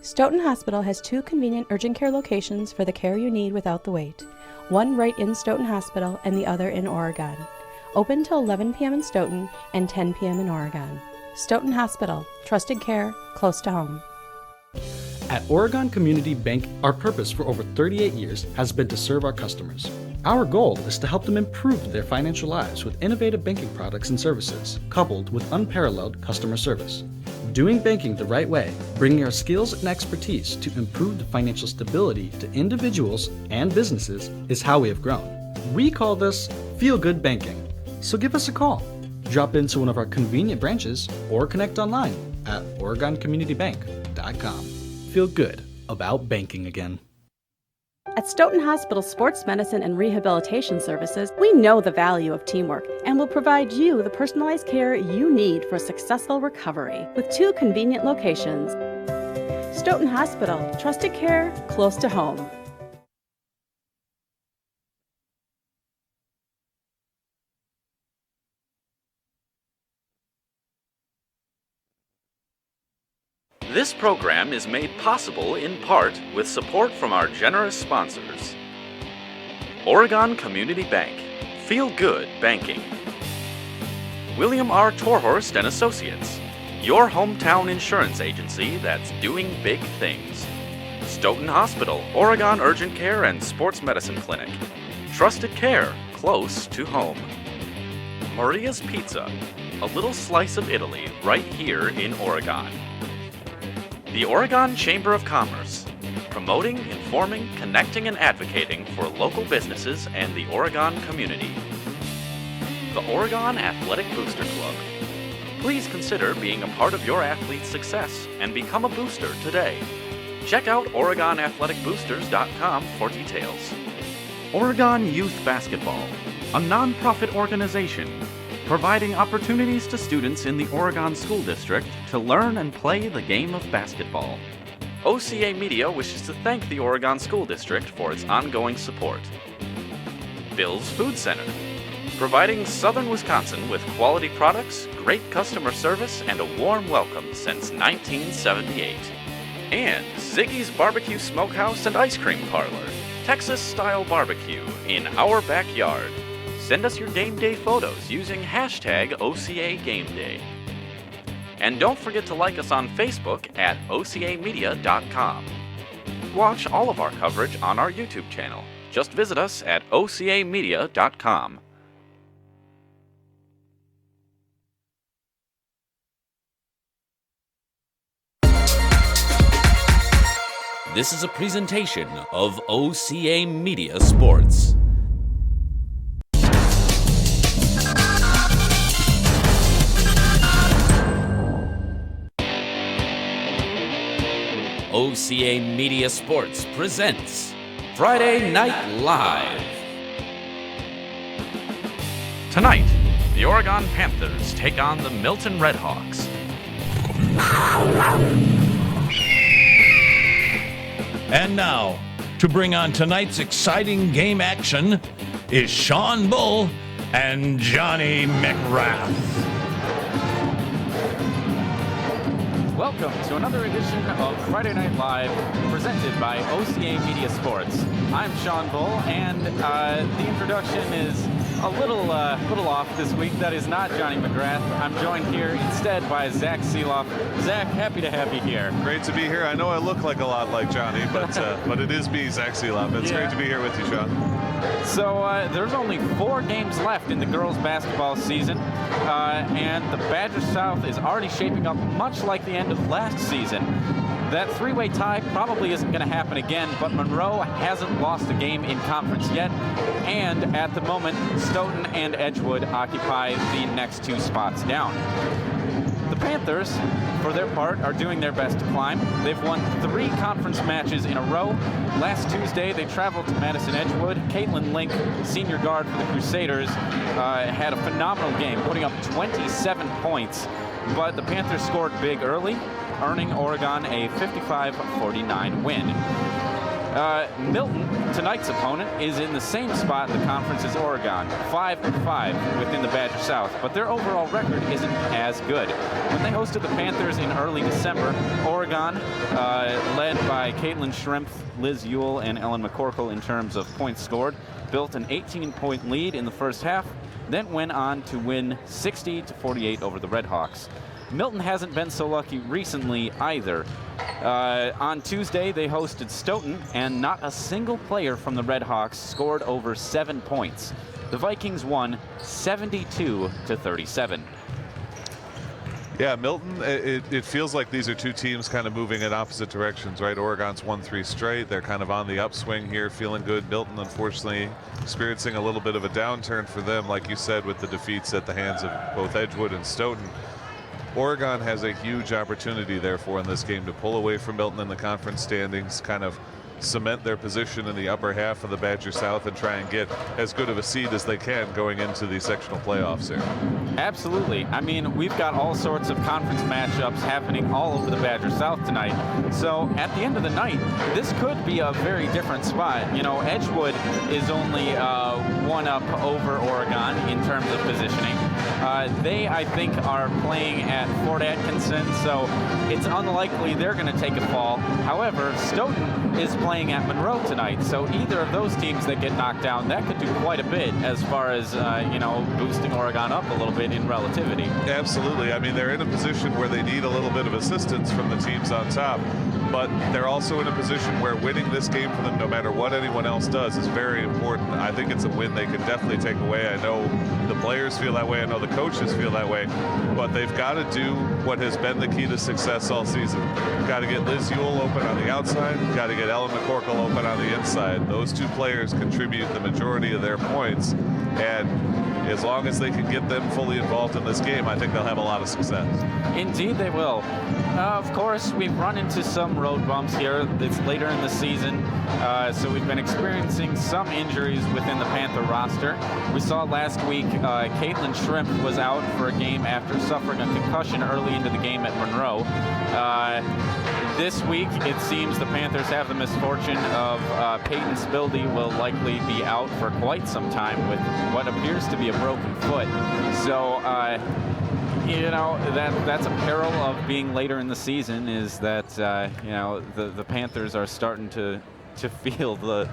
Stoughton Hospital has 2 convenient urgent care locations for the care you need without the wait. One right in Stoughton Hospital and the other in Oregon. Open till 11 p.m. in Stoughton and 10 p.m. in Oregon. Stoughton Hospital, trusted care, close to home. At Oregon Community Bank, our purpose for over 38 years has been to serve our customers. Our goal is to help them improve their financial lives with innovative banking products and services, coupled with unparalleled customer service. Doing banking the right way, bringing our skills and expertise to improve the financial stability to individuals and businesses is how we have grown. We call this feel-good banking. So give us a call. Drop into one of our convenient branches or connect online at OregonCommunityBank.com. Feel good about banking again. At Stoughton Hospital Sports Medicine and Rehabilitation Services, we know the value of teamwork and will provide you the personalized care you need for successful recovery with 2 convenient locations. Stoughton Hospital, trusted care, close to home. This program is made possible in part with support from our generous sponsors. Oregon Community Bank, Feel Good Banking. William R. Torhorst and Associates, your hometown insurance agency that's doing big things. Stoughton Hospital, Oregon Urgent Care and Sports Medicine Clinic. Trusted care, close to home. Maria's Pizza, a little slice of Italy right here in Oregon. The Oregon Chamber of Commerce, promoting, informing, connecting, and advocating for local businesses and the Oregon community. The Oregon Athletic Booster Club. Please consider being a part of your athlete's success and become a booster today. Check out OregonAthleticBoosters.com for details. Oregon Youth Basketball, a nonprofit organization providing opportunities to students in the Oregon School District to learn and play the game of basketball. OCAmedia wishes to thank the Oregon School District for its ongoing support. Bill's Food Center, providing Southern Wisconsin with quality products, great customer service, and a warm welcome since 1978. And Ziggy's Barbecue Smokehouse and Ice Cream Parlor, Texas-style barbecue in our backyard. Send us your game day photos using hashtag OCAGameDay. And don't forget to like us on Facebook at OCAmedia.com. Watch all of our coverage on our YouTube channel. Just visit us at OCAmedia.com. This is a presentation of OCAmedia Sports. OCAmedia Sports presents Friday Night Live. Tonight, the Oregon Panthers take on the Milton Redhawks. And now, to bring on tonight's exciting game action, is Sean Bull and Johnny McRath. Welcome to another edition of Friday Night Live, presented by OCAmedia Sports. I'm Sean Bull, and the introduction is a little off this week. That is not Johnny McGrath. I'm joined here instead by Zach Seeloff. Zach, happy to have you here. Great to be here. I know I look like a lot like Johnny, but it is me, Zach Seeloff. It's great to be here with you, Sean. So there's only 4 games left in the girls' basketball season, and the Badger South is already shaping up much like the end of last season. That 3-way tie probably isn't going to happen again, but Monroe hasn't lost a game in conference yet, and at the moment, Stoughton and Edgewood occupy the next 2 spots down. The Panthers, for their part, are doing their best to climb. They've won 3 conference matches in a row. Last Tuesday, they traveled to Madison Edgewood. Caitlin Link, senior guard for the Crusaders, had a phenomenal game, putting up 27 points. But the Panthers scored big early, earning Oregon a 55-49 win. Milton, tonight's opponent, is in the same spot in the conference as Oregon, 5-5 within the Badger South, but their overall record isn't as good. When they hosted the Panthers in early December, Oregon, led by Caitlin Schrimpf, Liz Ewell, and Ellen McCorkle in terms of points scored, built an 18-point lead in the first half, then went on to win 60-48 over the Redhawks. Milton hasn't been so lucky recently either. On Tuesday, they hosted Stoughton, and not a single player from the Redhawks scored over 7 points. The Vikings won 72-37. Yeah, Milton, it feels like these are two teams kind of moving in opposite directions, right? Oregon's won 3 straight. They're kind of on the upswing here, feeling good. Milton, unfortunately, experiencing a little bit of a downturn for them, like you said, with the defeats at the hands of both Edgewood and Stoughton. Oregon has a huge opportunity, therefore, in this game to pull away from Milton in the conference standings, kind of cement their position in the upper half of the Badger South and try and get as good of a seed as they can going into the sectional playoffs here. Absolutely. I mean, we've got all sorts of conference matchups happening all over the Badger South tonight. So at the end of the night, this could be a very different spot. You know, Edgewood is only one up over Oregon in terms of positioning. They, I think, are playing at Fort Atkinson, so it's unlikely they're going to take a fall. However, Stoughton is playing at Monroe tonight, so either of those teams that get knocked down, that could do quite a bit as far as, you know, boosting Oregon up a little bit in relativity. Absolutely. I mean, they're in a position where they need a little bit of assistance from the teams on top, but they're also in a position where winning this game for them, no matter what anyone else does, is very important. I think it's a win they can definitely take away. I know the players feel that way. I know the coaches feel that way, but they've got to do what has been the key to success all season. Got to get Liz Ewell open on the outside, got to get Ellen McCorkle open on the inside. Those two players contribute the majority of their points, and as long as they can get them fully involved in this game, I think they'll have a lot of success. Indeed they will. Of course, we've run into some road bumps here. It's later in the season, so we've been experiencing some injuries within the Panther roster. We saw last week Caitlin Schrimpf was out for a game after suffering a concussion early into the game at Monroe. This week, it seems the Panthers have the misfortune of Peyton Spildy will likely be out for quite some time with what appears to be a broken foot. So, you know, that's a peril of being later in the season, is that, you know, the Panthers are starting to feel the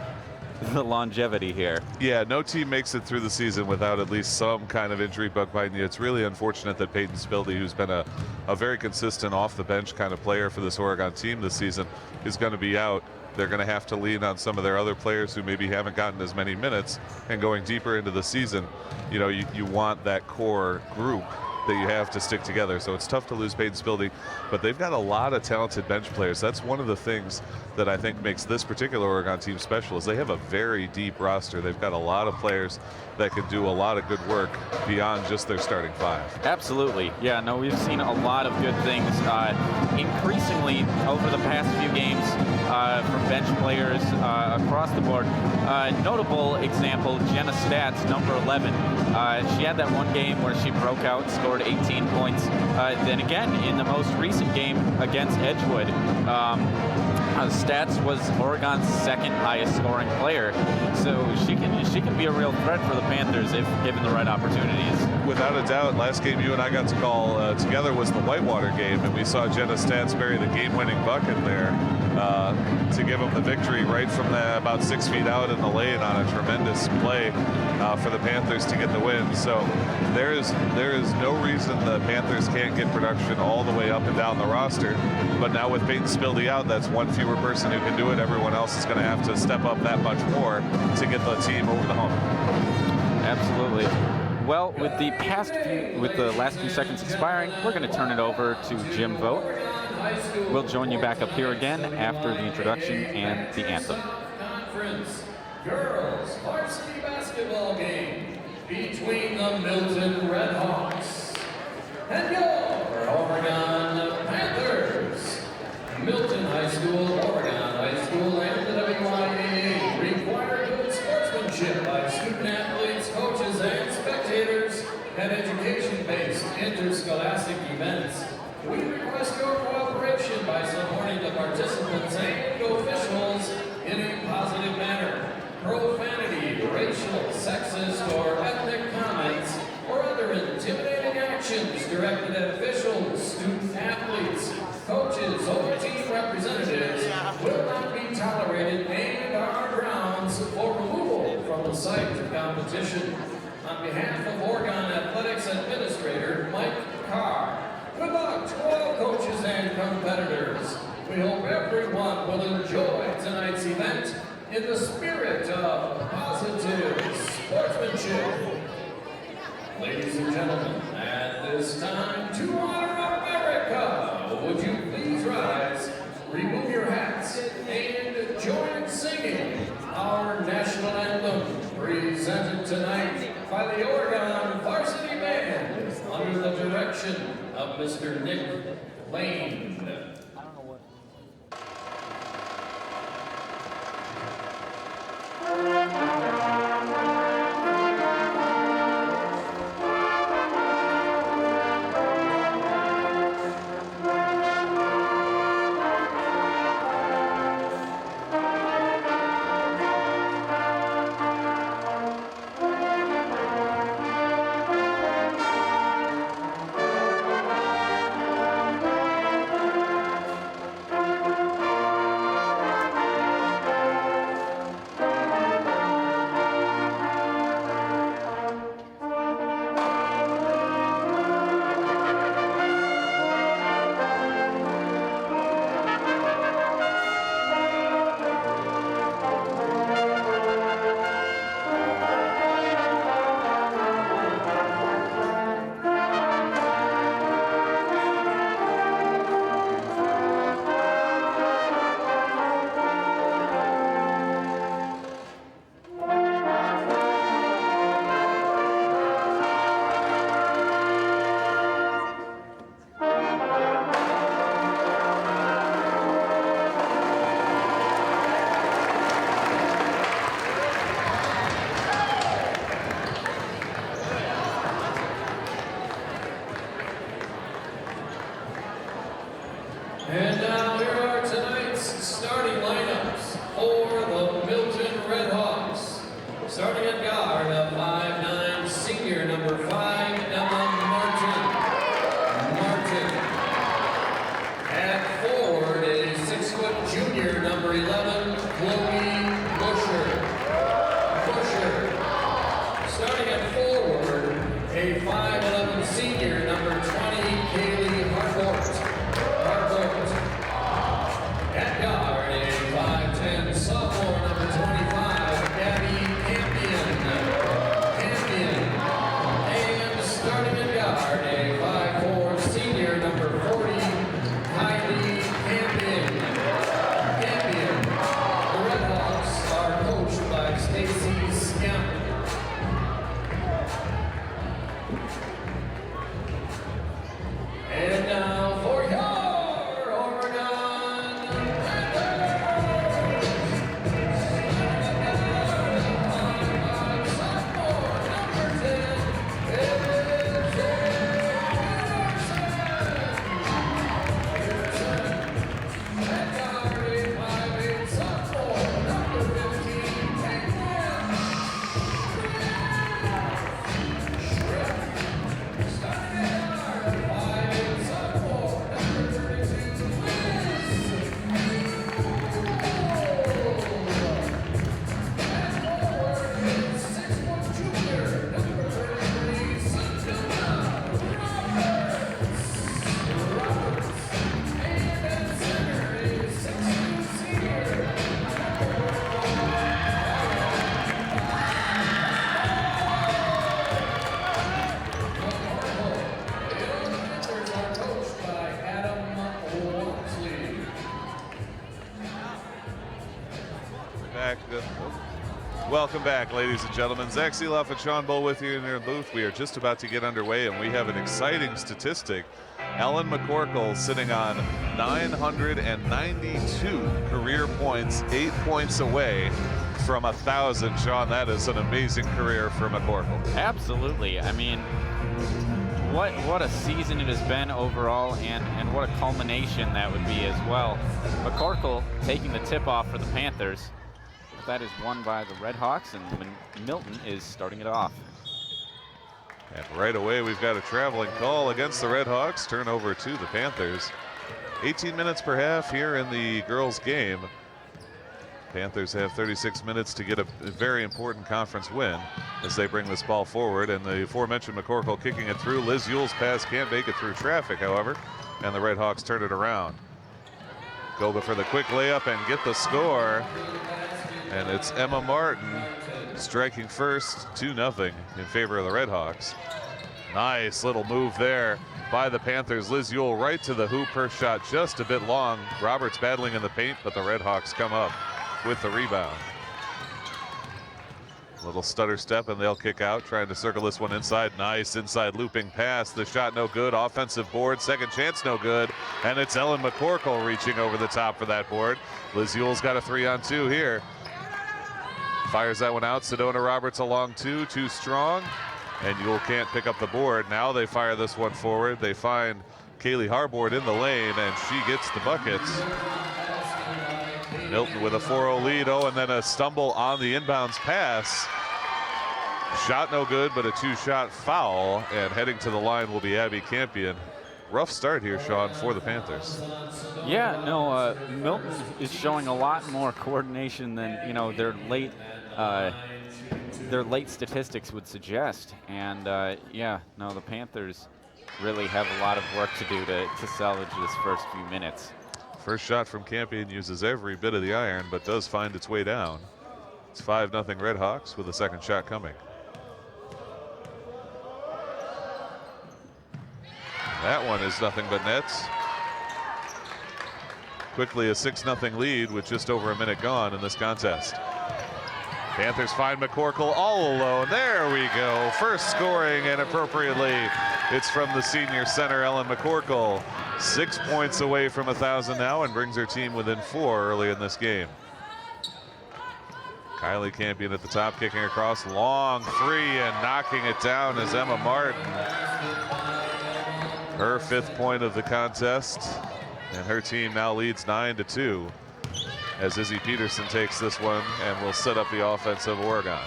longevity here. Yeah, no team makes it through the season without at least some kind of injury bug biting you. It's really unfortunate that Peyton Spildy, who's been a very consistent off-the-bench kind of player for this Oregon team this season, is going to be out. They're going to have to lean on some of their other players who maybe haven't gotten as many minutes, and going deeper into the season, you know, you want that core group that you have to stick together. So it's tough to lose Peyton Spildy, but they've got a lot of talented bench players. That's one of the things that I think makes this particular Oregon team special, is they have a very deep roster. They've got a lot of players that can do a lot of good work beyond just their starting 5. Absolutely. Yeah, no, we've seen a lot of good things increasingly over the past few games from bench players across the board. Notable example, Jenna Stats, number 11. She had that one game where she broke out, scored 18 points. Then again, in the most recent game against Edgewood, Stats was Oregon's second highest scoring player. So she can be a real threat for the Panthers if given the right opportunities. Without a doubt, last game you and I got to call together was the Whitewater game, and we saw Jenna Stats bury the game-winning bucket there to give them the victory right from about 6 feet out in the lane on a tremendous play for the Panthers to get the win. So there is no reason the Panthers can't get production all the way up and down the roster. But now with Peyton Spildy out, that's one fewer person who can do it. Everyone else is going to have to step up that much more to get the team over the hump. Absolutely. Well, with the last few seconds expiring, we're going to turn it over to Jim Vogt. We'll join you back up here again after the introduction and the anthem. Conference girls varsity basketball game between the Milton Redhawks and your Oregon Panthers. Milton High School, Oregon High School, and the WYAA require good sportsmanship by student athletes, coaches, and spectators at education-based interscholastic events. We request your cooperation by supporting the participants and officials in a positive manner. Profanity, racial, sexist, or ethnic comments, or other intimidating actions directed at officials, student athletes, coaches, or team representatives will not be tolerated and are grounds for removal from the site of competition. On behalf of Oregon Athletics Administrator Mike Carr, good luck to all coaches and competitors. We hope everyone will enjoy tonight's event in the spirit of positive sportsmanship. Ladies and gentlemen, at this time, to honor America, would you please rise, remove your hats, and join singing our national anthem, presented tonight by the Oregon Varsity Band under the direction of Mr. Nick Lane. And now here are tonight's starting lineups for the Milton Redhawks. Starting at guard, a 5'9" senior, number 5, Emma Martin. At forward, a 6-foot junior, number 11, Chloe Busher. Starting at forward, a 5'11" senior, number 20, Kaylee Harcourt. At guard, a 5'10" sophomore, number 25, Gabby Campion. And starting at guard, a 5'4" senior, number 40, Kylie Campion. The Redhawks are coached by Stacy Scamp. And now for your Oregon Panthers. Sophomore, number 10, is At guard, a 5'8" sophomore, number 15, Caitlin Starting at guard, a 5'8" sophomore, number 32, Liz. At forward, a 6'1" junior, number 33, Sanjana Roberts. And at center, a 6'2" senior, The Panthers are coached by Adam Walmsley. Welcome back, ladies and gentlemen. Zach Seeloff and Sean Bull with you in your booth. We are just about to get underway, and we have an exciting statistic. Ellen McCorkle sitting on 992 career points, 8 points away from 1,000. Sean, that is an amazing career for McCorkle. Absolutely. I mean, what a season it has been overall, and what a culmination that would be as well. McCorkle taking the tip off for the Panthers. but that is won by the Red Hawks, and Milton is starting it off. And right away, we've got a traveling call against the Red Hawks. Turnover to the Panthers. 18 minutes per half here in the girls' game. Panthers have 36 minutes to get a very important conference win as they bring this ball forward. And the aforementioned McCorkle kicking it through. Liz Yule's pass can't make it through traffic, however, and the Red Hawks turn it around. Goga for the quick layup and get the score. And it's Emma Martin striking first, 2-0 in favor of the Red Hawks. Nice little move there by the Panthers. Liz Yule right to the hoop. Her shot just a bit long. Roberts battling in the paint, but the Red Hawks come up with the rebound. Little stutter step and they'll kick out, trying to circle this one inside. Nice inside looping pass. The shot no good. Offensive board. Second chance no good. And it's Ellen McCorkle reaching over the top for that board. Liz Yule's got a 3-on-2 here. Fires that one out. Sedona Roberts along two. Too strong. And Yule can't pick up the board. Now they fire this one forward. They find Kaylee Harbord in the lane, and she gets the buckets. Milton with a 4-0 lead. Oh, and then a stumble on the inbounds pass. Shot no good, but a two-shot foul. And heading to the line will be Abby Campion. Rough start here, Sean, for the Panthers. Yeah, no, Milton is showing a lot more coordination than, you know, their late statistics would suggest. And yeah, no, the Panthers really have a lot of work to do to salvage this first few minutes. First shot from Campion uses every bit of the iron, but does find its way down. It's 5-0 Red Hawks with the second shot coming. That one is nothing but nets. Quickly a 6-0 lead with just over a minute gone in this contest. Panthers find McCorkle all alone. There we go. First scoring, and appropriately, it's from the senior center, Ellen McCorkle. 6 points away from 1,000 now and brings her team within 4 early in this game. Kylie Campion at the top, kicking across. Long three and knocking it down is Emma Martin. Her 5th point of the contest, and her team now leads 9-2 as Izzy Peterson takes this one and will set up the offense of Oregon.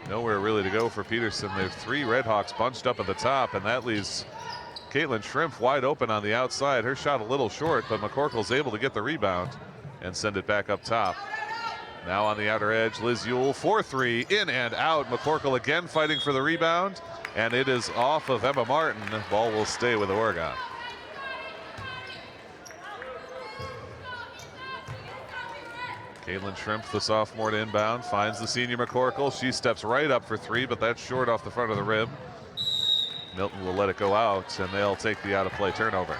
Nowhere really to go for Peterson. They have 3 Red Hawks bunched up at the top, and that leaves Caitlin Shrimp wide open on the outside. Her shot a little short, but McCorkle's able to get the rebound and send it back up top. Now on the outer edge, Liz Yule, 4-3, in and out. McCorkle again fighting for the rebound, and it is off of Emma Martin. Ball will stay with Oregon. Caitlin Shrimp, the sophomore to inbound, finds the senior McCorkle. She steps right up for 3, but that's short off the front of the rim. Milton will let it go out, and they'll take the out-of-play turnover.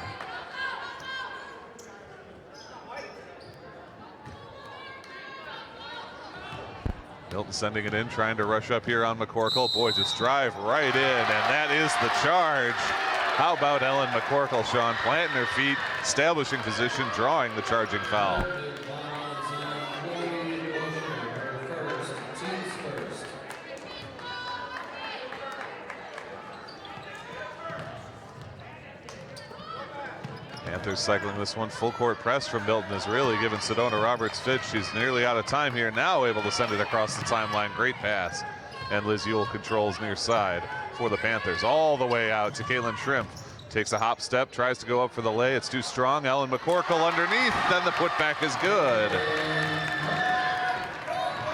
Milton sending it in, trying to rush up here on McCorkle. Boy, just drive right in, and that is the charge. How about Ellen McCorkle, Sean? Planting her feet, establishing position, drawing the charging foul. Panthers cycling this one. Full court press from Milton has really given Sedona Roberts fit. She's nearly out of time here. Now able to send it across the timeline. Great pass. And Liz Yule controls near side for the Panthers. All the way out to Caitlin Shrimp. Takes a hop step, tries to go up for the lay. It's too strong. Ellen McCorkle underneath. Then the putback is good.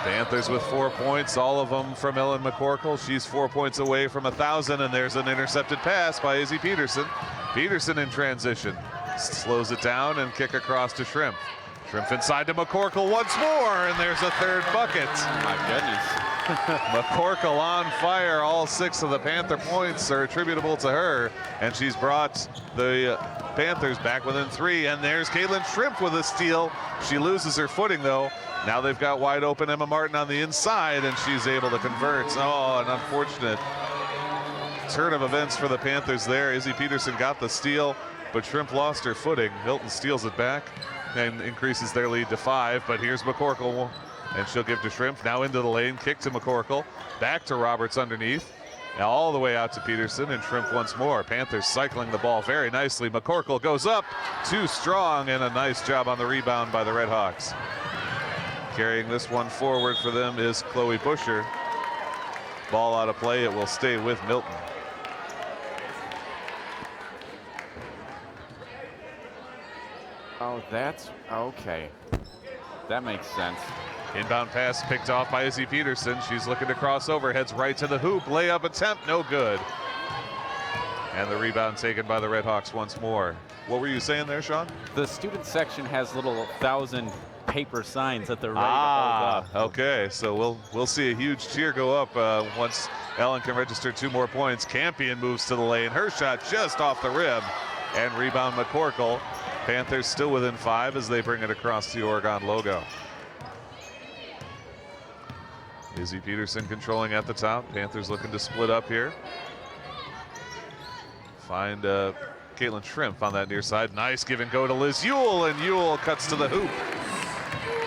Panthers with 4 points, all of them from Ellen McCorkle. She's 4 points away from 1,000, and there's an intercepted pass by Izzy Peterson. Peterson in transition. Slows it down and kick across to Shrimp. Shrimp inside to McCorkle once more, and there's a 3rd bucket. Oh my goodness. McCorkle on fire. All 6 of the Panther points are attributable to her, and she's brought the Panthers back within 3. And there's Caitlin Shrimp with a steal. She loses her footing though. Now they've got wide open Emma Martin on the inside, and she's able to convert. Oh, an unfortunate turn of events for the Panthers there. Izzy Peterson got the steal, but Shrimp lost her footing. Milton steals it back and increases their lead to 5. But here's McCorkle, and she'll give to Shrimp. Now into the lane, kick to McCorkle. Back to Roberts underneath. Now all the way out to Peterson, and Shrimp once more. Panthers cycling the ball very nicely. McCorkle goes up, too strong, and a nice job on the rebound by the Red Hawks. Carrying this one forward for them is Chloe Busher. Ball out of play, it will stay with Milton. Oh, that's okay. That makes sense. Inbound pass picked off by Izzy Peterson. She's looking to cross over, heads right to the hoop. Layup attempt, no good. And the rebound taken by the Red Hawks once more. What were you saying there, Sean? The student section has little 1,000 paper signs that they're ready to hold up. Okay, so we'll see a huge cheer go up once Ellen can register 2 more points. Campion moves to the lane. Her shot just off the rim. And rebound McCorkle. Panthers still within 5 as they bring it across the Oregon logo. Izzy Peterson controlling at the top. Panthers looking to split up here. Find Caitlin Shrimp on that near side. Nice give and go to Liz Ewell, and Ewell cuts to the hoop.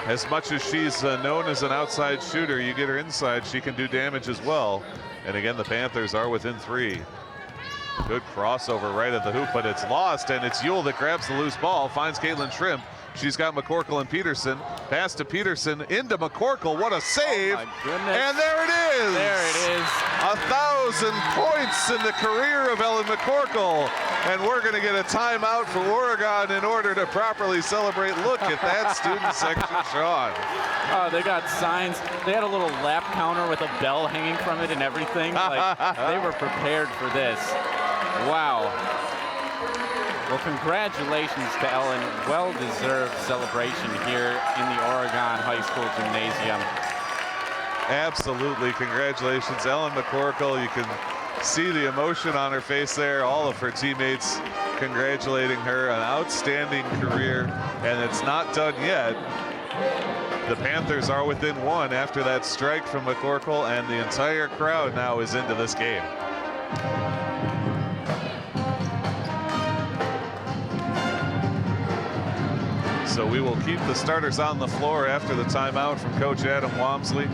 As much as she's known as an outside shooter, you get her inside, she can do damage as well. And again, the Panthers are within 3. Good crossover right at the hoop, but it's lost, and it's Ewell that grabs the loose ball, finds Caitlin Shrimp. She's got McCorkle and Peterson. Pass to Peterson, into McCorkle. What a save. Oh my goodness. And there it is. There it is. 1,000 points in the career of Ellen McCorkle. And we're going to get a timeout for Oregon in order to properly celebrate. Look at that student section, Sean. Oh, they got signs. They had a little lap counter with a bell hanging from it and everything. Like, they were prepared for this. Wow. Well, congratulations to Ellen. Well-deserved celebration here in the Oregon High School Gymnasium. Absolutely. Congratulations, Ellen McCorkle. You can see the emotion on her face there. All of her teammates congratulating her. An outstanding career, and it's not done yet. The Panthers are within 1 after that strike from McCorkle, and the entire crowd now is into this game. So we will keep the starters on the floor after the timeout from Coach Adam Walmsley.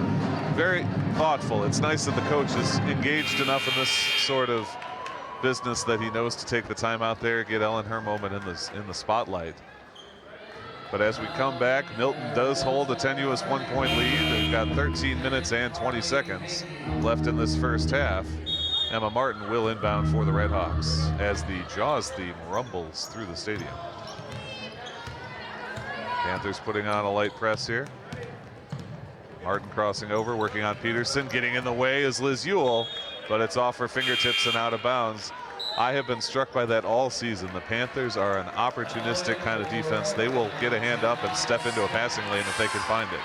Very thoughtful. It's nice that the coach is engaged enough in this sort of business that he knows to take the timeout there, get Ellen her moment in the spotlight. But as we come back, Milton does hold a tenuous 1-point lead. They've got 13 minutes and 20 seconds left in this first half. Emma Martin will inbound for the Red Hawks as the Jaws theme rumbles through the stadium. Panthers putting on a light press here. Martin crossing over, working on Peterson. Getting in the way is Liz Ewell, but it's off her fingertips and out of bounds. I have been struck by that all season. The Panthers are an opportunistic kind of defense. They will get a hand up and step into a passing lane if they can find it.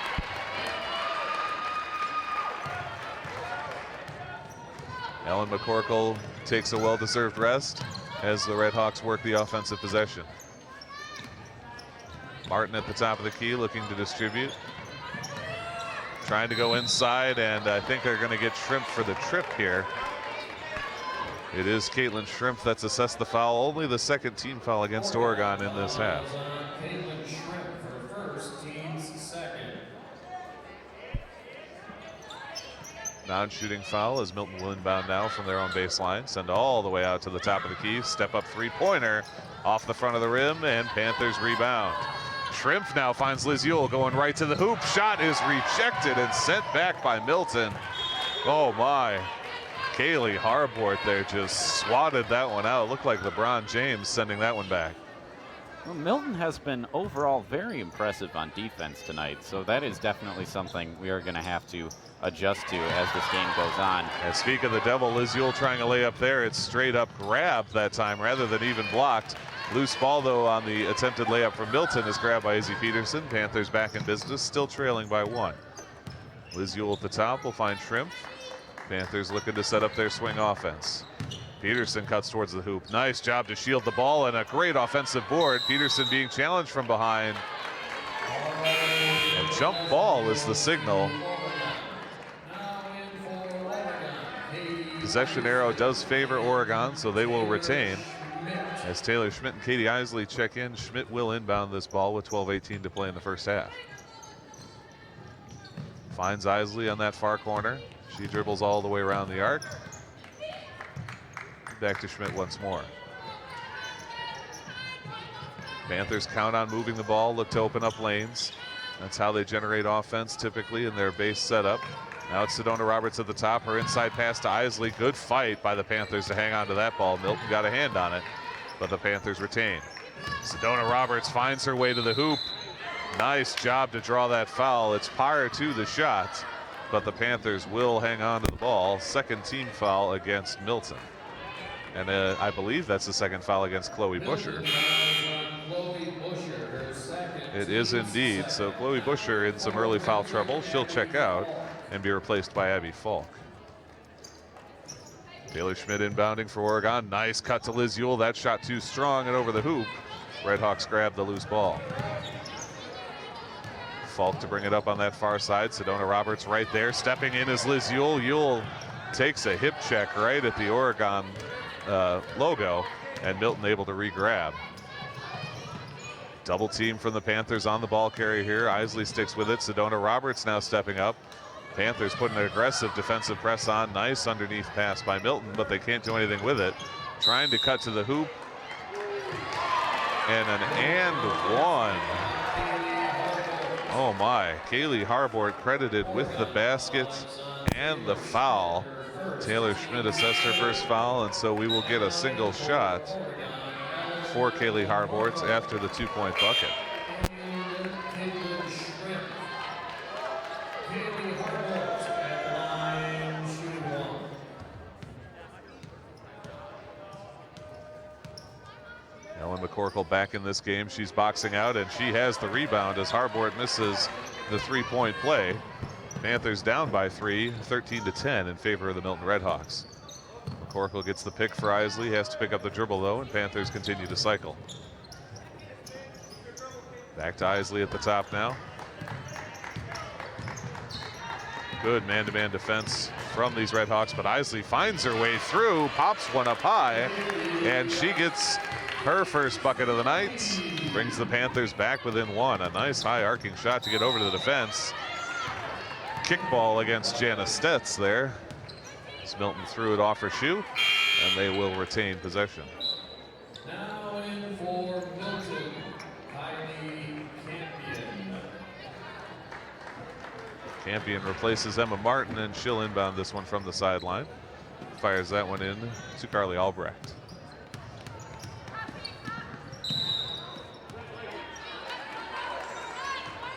Ellen McCorkle takes a well-deserved rest as the Red Hawks work the offensive possession. Martin at the top of the key looking to distribute. Trying to go inside, and I think they're going to get Shrimp for the trip here. It is Caitlin Shrimp that's assessed the foul. Only the second team foul against Oregon in this half. Caitlin Shrimp for first, team's second. Non-shooting foul as Milton will inbound now from their own baseline. Send all the way out to the top of the key. Step up three-pointer off the front of the rim, and Panthers rebound. Shrimp now finds Liz Ewell going right to the hoop. Shot is rejected and sent back by Milton. Oh my. Kaylee Harbort there just swatted that one out. Looked like LeBron James sending that one back. Well, Milton has been overall very impressive on defense tonight, so that is definitely something we are going to have to adjust to as this game goes on. And speak of the devil, Liz Ewell trying a layup there. It's straight up grab that time rather than even blocked. Loose ball though on the attempted layup from Milton is grabbed by Izzy Peterson. Panthers back in business, still trailing by 1. Liz Ewell at the top will find Shrimp. Panthers looking to set up their swing offense. Peterson cuts towards the hoop. Nice job to shield the ball and a great offensive board. Peterson being challenged from behind. And jump ball is the signal. Possession arrow does favor Oregon, so they will retain. As Taylor Schmidt and Katie Isley check in, Schmidt will inbound this ball with 12:18 to play in the first half. Finds Isley on that far corner. She dribbles all the way around the arc. Back to Schmidt once more. Panthers count on moving the ball, look to open up lanes. That's how they generate offense typically in their base setup. Now it's Sedona Roberts at the top. Her inside pass to Isley. Good fight by the Panthers to hang on to that ball. Milton got a hand on it, but the Panthers retain. Sedona Roberts finds her way to the hoop. Nice job to draw that foul. It's prior to the shot, but the Panthers will hang on to the ball. Second team foul against Milton. And I believe that's the second foul against Chloe Busher. It is indeed. So Chloe Busher in some early foul trouble. She'll check out and be replaced by Abby Falk. Taylor Schmidt inbounding for Oregon. Nice cut to Liz Ewell. That shot too strong and over the hoop. Redhawks grab the loose ball. Falk to bring it up on that far side. Sedona Roberts right there. Stepping in is Liz Ewell. Ewell takes a hip check right at the Oregon logo, and Milton able to re-grab. Double team from the Panthers on the ball carrier here. Isley sticks with it. Sedona Roberts now stepping up. Panthers putting an aggressive defensive press on. Nice underneath pass by Milton, but they can't do anything with it. Trying to cut to the hoop. And an and one. Oh my, Kaylee Harbort credited with the basket and the foul. Taylor Schmidt assessed her first foul, and so we will get a single shot for Kaylee Harbort after the 2-point bucket. Ellen McCorkle back in this game. She's boxing out, and she has the rebound as Harbort misses the 3-point play. Panthers down by 3, 13-10 in favor of the Milton Redhawks. McCorkle gets the pick for Isley, has to pick up the dribble though, and Panthers continue to cycle. Back to Isley at the top now. Good man-to-man defense from these Redhawks, but Isley finds her way through, pops one up high, and she gets her first bucket of the night. Brings the Panthers back within one. A nice high arcing shot to get over to the defense. Kickball against Jana Stetz there. As Milton threw it off her shoe, and they will retain possession. Now in for Milton, Kylie Campion. Campion replaces Emma Martin, and she'll inbound this one from the sideline. Fires that one in to Carly Albrecht.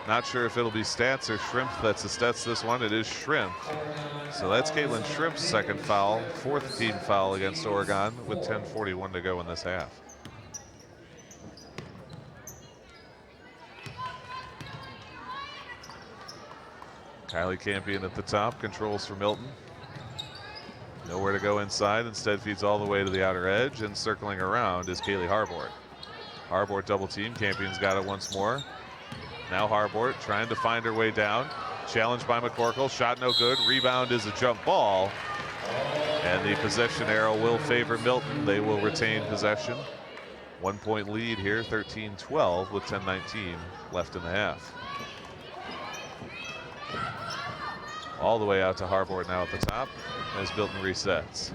Not sure if it'll be Stats or Shrimp that's the Stats this one. It is Shrimp. So that's Caitlin Shrimp's second foul, fourth team foul against Oregon with 10:41 to go in this half. Kylie Campion at the top, controls for Milton. Nowhere to go inside, instead feeds all the way to the outer edge, and circling around is Kaylee Harbort. Harbort double team, Campion's got it once more. Now Harbort trying to find her way down. Challenged by McCorkle, shot no good. Rebound is a jump ball. And the possession arrow will favor Milton. They will retain possession. 1 point lead here, 13-12 with 10:19 left in the half. All the way out to Harbort now at the top as Milton resets.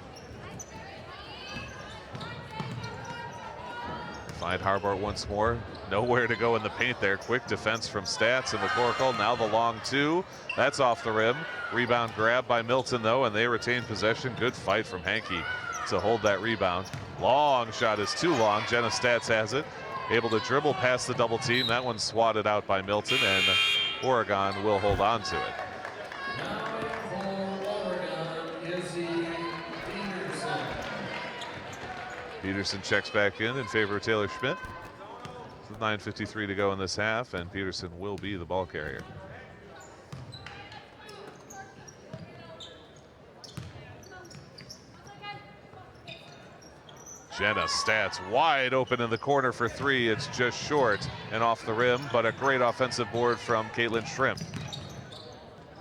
Find Harbort once more. Nowhere to go in the paint there. Quick defense from Stats and McCorkle. Now the long two. That's off the rim. Rebound grab by Milton though, and they retain possession. Good fight from Hankey to hold that rebound. Long shot is too long. Jenna Stats has it. Able to dribble past the double team. That one's swatted out by Milton, and Oregon will hold on to it. Now for Oregon, Izzy Peterson. Peterson checks back in favor of Taylor Schmidt. 9:53 to go in this half, and Peterson will be the ball carrier. Jenna Stats wide open in the corner for three. It's just short and off the rim, but a great offensive board from Caitlin Shrimp.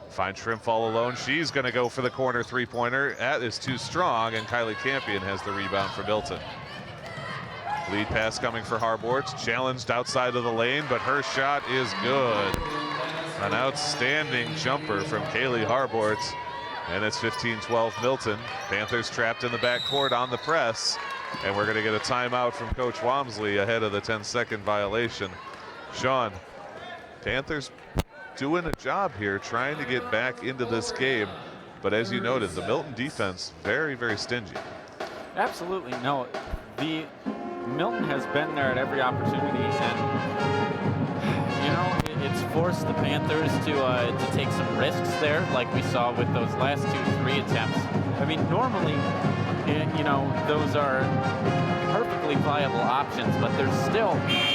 Find Shrimp all alone. She's going to go for the corner three-pointer. That is too strong, and Kylie Campion has the rebound for Milton. Lead pass coming for Harbort. Challenged outside of the lane, but her shot is good. An outstanding jumper from Kaylee Harbort. And it's 15-12 Milton. Panthers trapped in the backcourt on the press. And we're going to get a timeout from Coach Walmsley ahead of the 10-second violation. Sean, Panthers doing a job here, trying to get back into this game. But as you noted, the Milton defense, very, very stingy. Absolutely. No, the Milton has been there at every opportunity, and you know, it's forced the Panthers to take some risks there, like we saw with those last 2-3 attempts. I mean, normally, you know, those are perfectly viable options, but they're still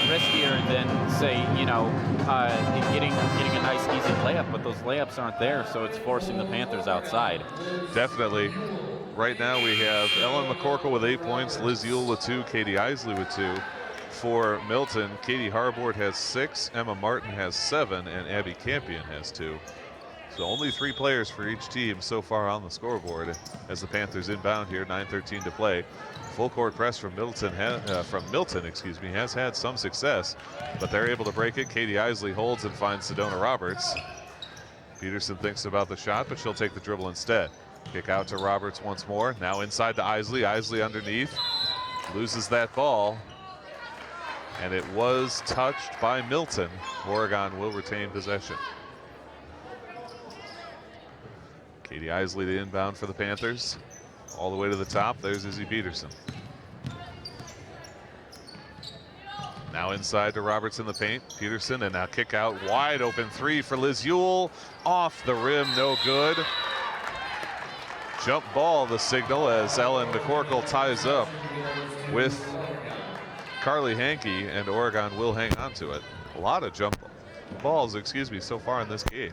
riskier than, say, you know, getting a nice easy layup. But those layups aren't there, so it's forcing the Panthers outside. Definitely. Right now we have Ellen McCorkle with 8 points, Liz Ewell with 2, Katie Isley with 2. For Milton, Katie Harbord has 6, Emma Martin has 7, and Abby Campion has 2. So only 3 players for each team so far on the scoreboard as the Panthers inbound here, 9:13 to play. Full court press from Milton, has had some success, but they're able to break it. Katie Isley holds and finds Sedona Roberts. Peterson thinks about the shot, but she'll take the dribble instead. Kick out to Roberts once more. Now inside to Isley. Isley underneath. Loses that ball. And it was touched by Milton. Oregon will retain possession. Katie Isley, the inbound for the Panthers. All the way to the top. There's Izzy Peterson. Now inside to Roberts in the paint. Peterson, and now kick out. Wide open 3 for Liz Ewell. Off the rim, no good. Jump ball, the signal, as Ellen McCorkle ties up with Carly Hankey, and Oregon will hang on to it. A lot of jump balls, so far in this game.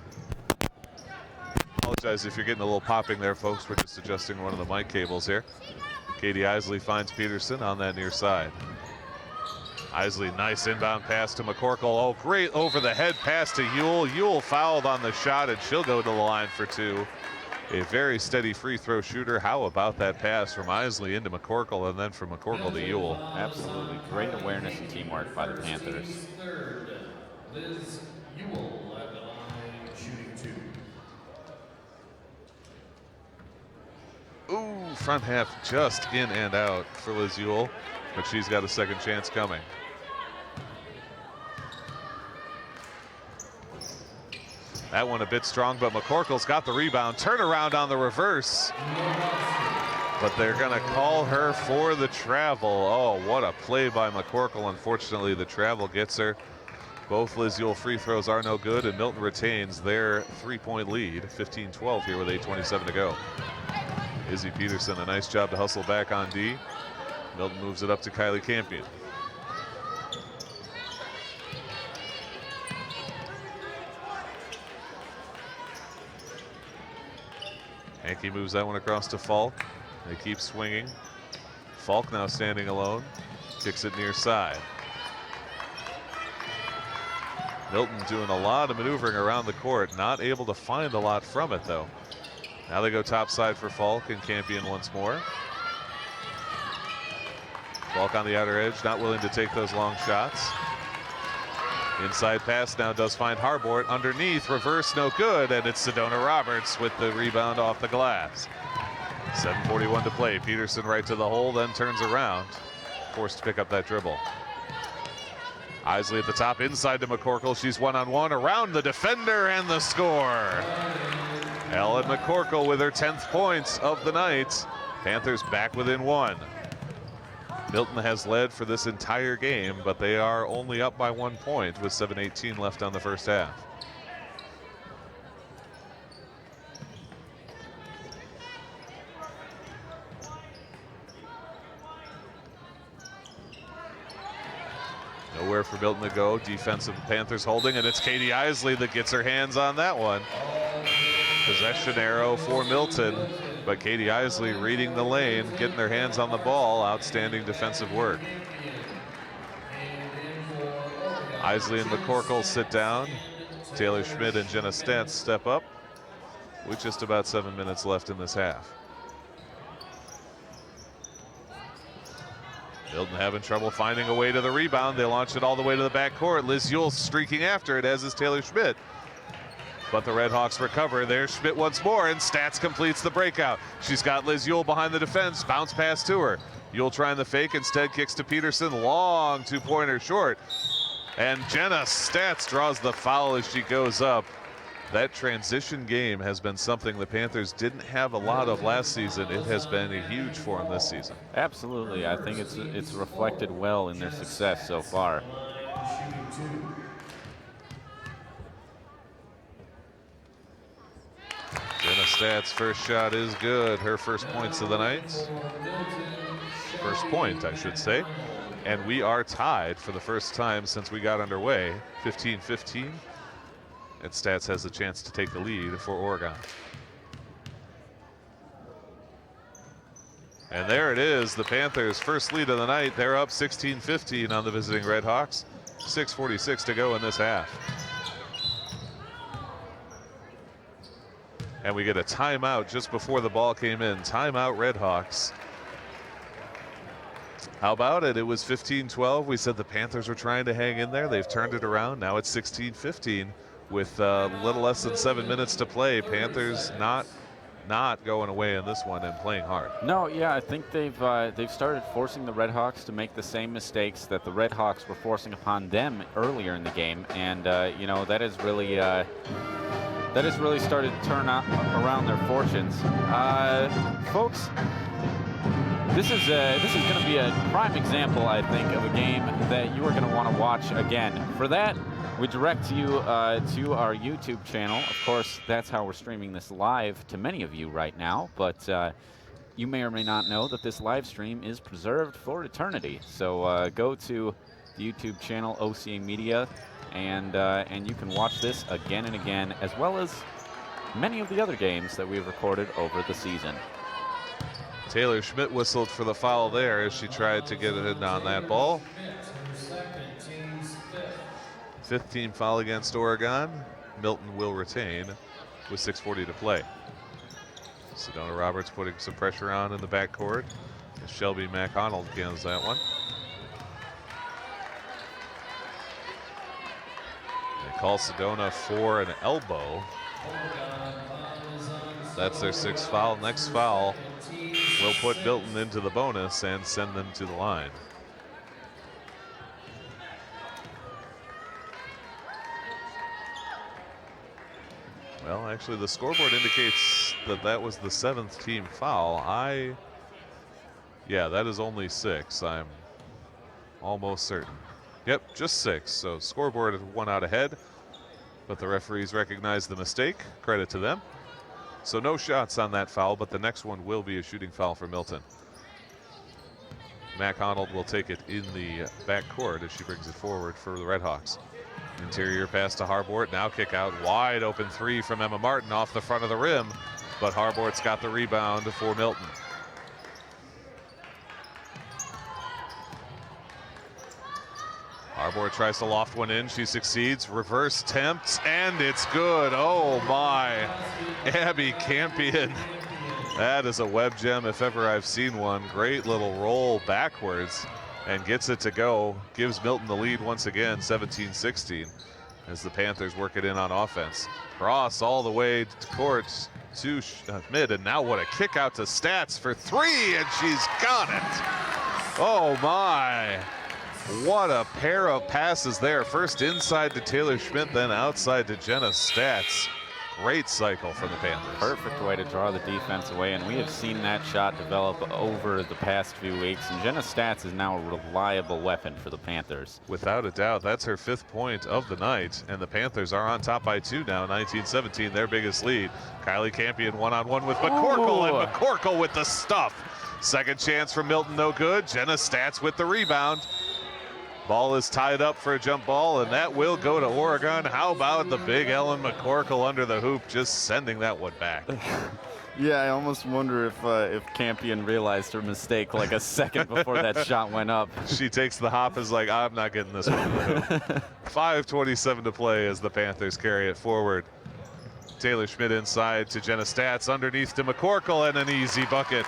Apologize if you're getting a little popping there, folks. We're just adjusting one of the mic cables here. Katie Isley finds Peterson on that near side. Isley, nice inbound pass to McCorkle. Oh, great over the head pass to Ewell. Ewell fouled on the shot, and she'll go to the line for 2. A very steady free throw shooter. How about that pass from Isley into McCorkle, and then from McCorkle to Ewell? Absolutely. Great awareness and teamwork by the Panthers. Third, Liz Ewell at the line, shooting 2. Ooh, front half just in and out for Liz Ewell, but she's got a second chance coming. That one a bit strong, but McCorkle's got the rebound. Turnaround on the reverse. But they're going to call her for the travel. Oh, what a play by McCorkle. Unfortunately, the travel gets her. Both Liz Ewell free throws are no good, and Milton retains their 3-point lead, 15-12 here with 8:27 to go. Izzy Peterson, a nice job to hustle back on D. Milton moves it up to Kylie Campion. Hankey moves that one across to Falk. They keep swinging. Falk now standing alone. Kicks it near side. Milton doing a lot of maneuvering around the court. Not able to find a lot from it, though. Now they go top side for Falk and Campion once more. Falk on the outer edge, not willing to take those long shots. Inside pass now does find Harbord underneath, reverse no good, and it's Sedona Roberts with the rebound off the glass. 7:41 to play. Peterson right to the hole, then turns around, forced to pick up that dribble. Isley at the top, inside to McCorkle. She's one-on-one around the defender, and the score. Ellen McCorkle with her 10th points of the night. Panthers back within 1. Milton has led for this entire game, but they are only up by 1 point with 7:18 left on the first half. Nowhere for Milton to go. Defensive Panthers holding, and it's Katie Isley that gets her hands on that one. Possession arrow for Milton, but Katie Isley reading the lane, getting their hands on the ball. Outstanding defensive work. Isley and McCorkle sit down. Taylor Schmidt and Jenna Stantz step up with just about 7 minutes left in this half. Milton having trouble finding a way to the rebound. They launch it all the way to the backcourt. Liz Ewell streaking after it, as is Taylor Schmidt. But the Red Hawks recover. There's Schmidt once more, and Stats completes the breakout. She's got Liz Yule behind the defense. Bounce pass to her. Yule trying the fake, instead kicks to Peterson. Long two-pointer short. And Jenna Stats draws the foul as she goes up. That transition game has been something the Panthers didn't have a lot of last season. It has been huge for them this season. Absolutely. I think it's reflected well in their success so far. Jenna Stats' first shot is good. Her first points of the night. First point, I should say. And we are tied for the first time since we got underway, 15-15. And Stats has the chance to take the lead for Oregon. And there it is, the Panthers' first lead of the night. They're up 16-15 on the visiting Red Hawks. 6:46 to go in this half. And we get a timeout just before the ball came in. Timeout, Red Hawks. How about it? It was 15-12. We said the Panthers were trying to hang in there. They've turned it around. Now it's 16-15 with a little less than 7 minutes to play. Panthers not going away in this one and playing hard. No, yeah, I think they've started forcing the Red Hawks to make the same mistakes that the Red Hawks were forcing upon them earlier in the game, and you know, that has really started to turn around their fortunes. Folks, this is going to be a prime example, I think, of a game that you are going to want to watch again. For that, we direct you to our YouTube channel. Of course, that's how we're streaming this live to many of you right now, but you may or may not know that this live stream is preserved for eternity. So go to the YouTube channel, OCAmedia, and you can watch this again and again, as well as many of the other games that we've recorded over the season. Taylor Schmidt whistled for the foul there as she tried to get it in on that ball. 5th team foul against Oregon. Milton will retain with 6:40 to play. Sedona Roberts putting some pressure on in the backcourt. Shelby McConnell gets that one. They call Sedona for an elbow. That's their 6th foul. Next foul will put Milton into the bonus and send them to the line. Well, actually, the scoreboard indicates that that was the 7th team foul. Yeah, that is only 6. I'm almost certain. Yep, just 6. So scoreboard 1 out ahead, but the referees recognize the mistake. Credit to them. So no shots on that foul, but the next one will be a shooting foul for Milton. McConnell will take it in the backcourt as she brings it forward for the Red Hawks. Interior pass to Harbort, now kick out, wide open 3 from Emma Martin off the front of the rim, but Harbort's got the rebound for Milton. Harbort tries to loft one in, she succeeds, reverse tempts, and it's good. Oh my, Abby Campion. That is a web gem if ever I've seen one. Great little roll backwards and gets it to go. Gives Milton the lead once again, 17-16, as the Panthers work it in on offense. Cross all the way to court to Schmidt, and now what a kick out to Stats for 3, and she's got it. Oh my. What a pair of passes there. First inside to Taylor Schmidt, then outside to Jenna Stats. Great cycle from the Panthers. Perfect way to draw the defense away, and we have seen that shot develop over the past few weeks, and Jenna Stats is now a reliable weapon for the Panthers. Without a doubt, that's her 5th point of the night, and the Panthers are on top by 2 now, 19-17, their biggest lead. Kylie Campion one-on-one with McCorkle, and McCorkle with the stuff. Second chance from Milton, no good. Jenna Stats with the rebound. Ball is tied up for a jump ball, and that will go to Oregon. How about the big Ellen McCorkle under the hoop, just sending that one back. Yeah, I almost wonder if Campion realized her mistake like a second before that shot went up. She takes the hop, is like, I'm not getting this one to the hoop. 5:27 to play as the Panthers carry it forward. Taylor Schmidt inside to Jenna Stats, underneath to McCorkle, and an easy bucket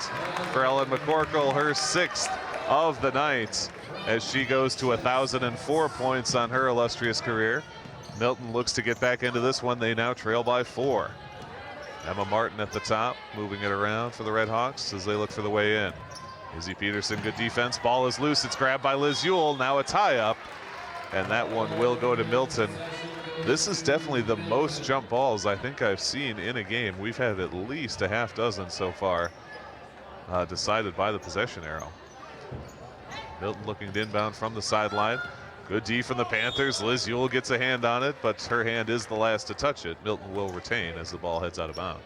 for Ellen McCorkle, her 6th of the night, as she goes to 1,004 points on her illustrious career. Milton looks to get back into this one. They now trail by 4. Emma Martin at the top, moving it around for the Red Hawks as they look for the way in. Izzy Peterson, good defense. Ball is loose. It's grabbed by Liz Ewell. Now a tie-up, and that one will go to Milton. This is definitely the most jump balls I think I've seen in a game. We've had at least a half dozen so far decided by the possession arrow. Milton looking to inbound from the sideline. Good D from the Panthers. Liz Ewell gets a hand on it, but her hand is the last to touch it. Milton will retain as the ball heads out of bounds.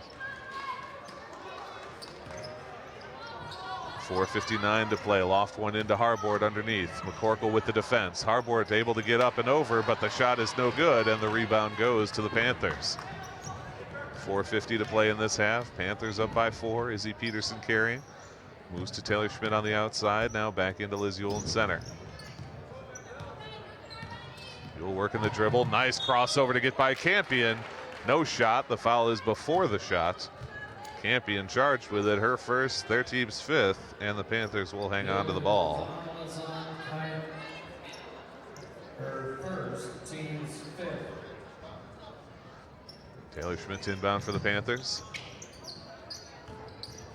4:59 to play. Loft one into Harbord underneath. McCorkle with the defense. Harbord able to get up and over, but the shot is no good, and the rebound goes to the Panthers. 4:50 to play in this half. Panthers up by 4. Izzy Peterson carrying. Moves to Taylor Schmidt on the outside. Now back into Liz Ewell in center. Ewell working the dribble. Nice crossover to get by Campion. No shot. The foul is before the shot. Campion charged with it, her first, their team's 5th, and the Panthers will hang on to the ball. Her first, team's 5th. Taylor Schmidt inbound for the Panthers.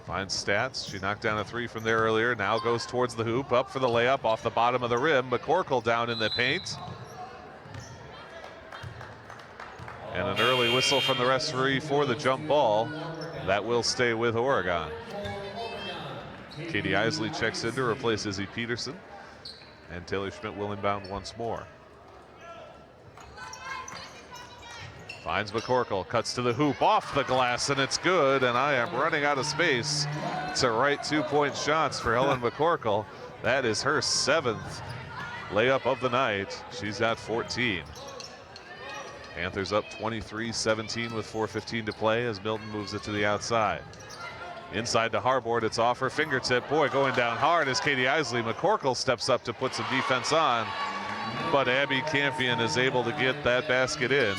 Finds Stats. She knocked down a 3 from there earlier. Now goes towards the hoop, up for the layup off the bottom of the rim. McCorkle down in the paint. And an early whistle from the referee for the jump ball. That will stay with Oregon. Katie Isley checks in to replace Izzy Peterson. And Taylor Schmidt will inbound once more. Finds McCorkle, cuts to the hoop, off the glass, and it's good. And I am running out of space to write 2-point shots for Helen McCorkle. That is her 7th layup of the night. She's got 14. Panthers up 23-17 with 4:15 to play as Milton moves it to the outside. Inside to Harbord, it's off her fingertip. Boy, going down hard as Katie Isley. McCorkle steps up to put some defense on, but Abby Campion is able to get that basket in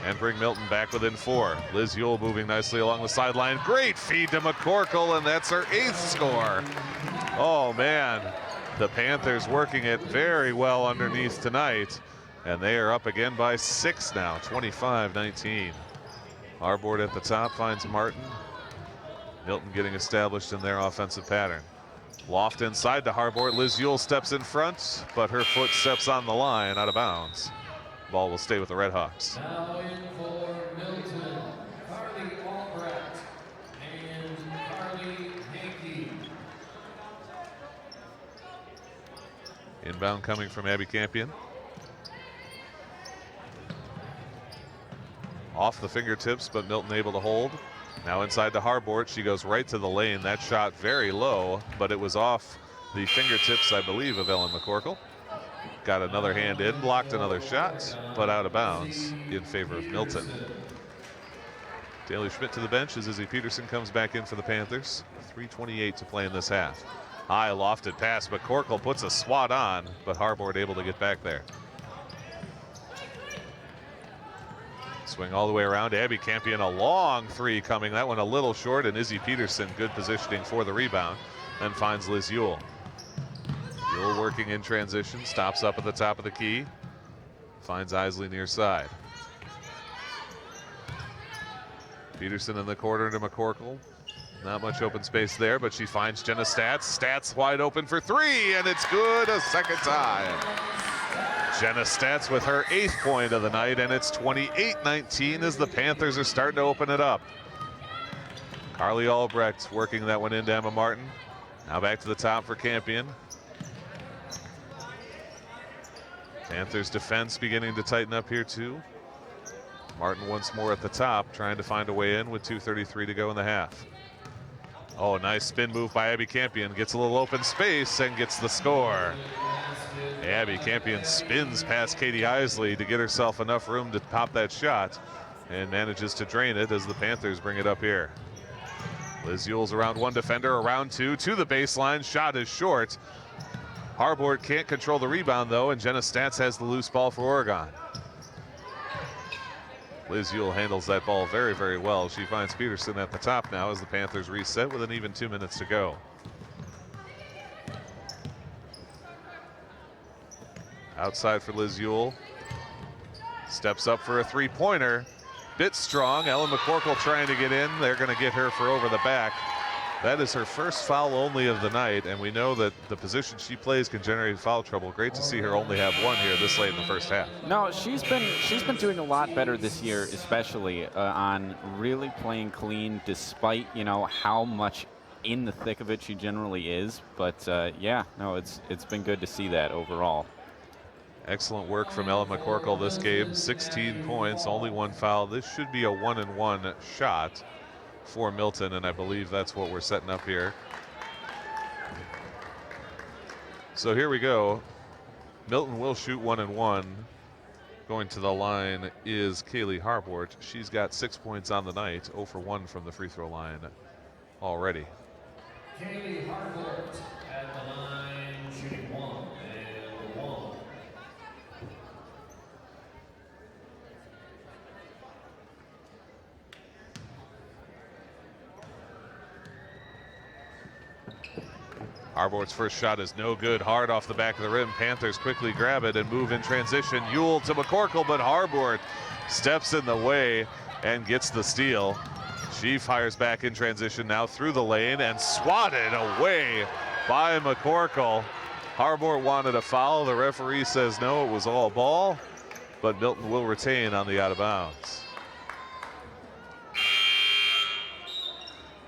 and bring Milton back within 4. Liz Ewell moving nicely along the sideline. Great feed to McCorkle, and that's her 8th score. Oh man, the Panthers working it very well underneath tonight. And they are up again by 6 now, 25-19. Harbord at the top finds Martin. Milton getting established in their offensive pattern. Loft inside to Harbord. Liz Ewell steps in front, but her foot steps on the line out of bounds. Ball will stay with the Red Hawks. Now in for Milton, Carly Albrecht and Carly Hankey. Inbound coming from Abby Campion. Off the fingertips, but Milton able to hold. Now inside to Harbord. She goes right to the lane. That shot very low, but it was off the fingertips, I believe, of Ellen McCorkle. Got another hand in, blocked another shot, but out of bounds in favor of Milton. Taylor Schmidt to the bench as Izzy Peterson comes back in for the Panthers. 3:28 to play in this half. High lofted pass. McCorkle puts a swat on, but Harbord able to get back there. Swing all the way around. Abby Campion, a long 3 coming. That one a little short, and Izzy Peterson, good positioning for the rebound. Then finds Liz Ewell. Ewell working in transition, stops up at the top of the key. Finds Isley near side. Peterson in the corner to McCorkle. Not much open space there, but she finds Jenna Stats. Stats wide open for 3, and it's good a second time. Jenna Stats with her 8th point of the night, and it's 28-19 as the Panthers are starting to open it up. Carly Albrecht working that one into Emma Martin. Now back to the top for Campion. Panthers defense beginning to tighten up here too. Martin once more at the top, trying to find a way in with 2:33 to go in the half. Oh, nice spin move by Abby Campion. Gets a little open space and gets the score. Abby Campion spins past Katie Isley to get herself enough room to pop that shot and manages to drain it as the Panthers bring it up here. Liz Ewell's around 1 defender, around 2 to the baseline. Shot is short. Harbord can't control the rebound though, and Jenna Stats has the loose ball for Oregon. Liz Ewell handles that ball very, very well. She finds Peterson at the top now as the Panthers reset with an even 2 minutes to go. Outside for Liz Ewell. steps up for a three-pointer. Bit strong. Ellen McCorkle trying to get in. They're going to get her for over the back. That is her first foul only of the night, and we know that the position she plays can generate foul trouble. Great to see her only have one here this late in the first half. No, she's been doing a lot better this year, especially on really playing clean, despite how much in the thick of it she generally is. But yeah, no, it's been good to see that overall. Excellent work from Ellen McCorkle this game. 16 points, only one foul. This should be a 1-and-1 shot for Milton, and I believe that's what we're setting up here. So here we go. Milton will shoot 1-and-1. Going to the line is Kaylee Harbort. She's got 6 points on the night, 0 for 1 from the free throw line already. Kaylee Harbort at the line, shooting 1-and-1. Harbort's first shot is no good. Hard off the back of the rim. Panthers quickly grab it and move in transition. Ewell to McCorkle, but Harbort steps in the way and gets the steal. She fires back in transition now through the lane and swatted away by McCorkle. Harbort wanted a foul. The referee says no, it was all ball, but Milton will retain on the out of bounds.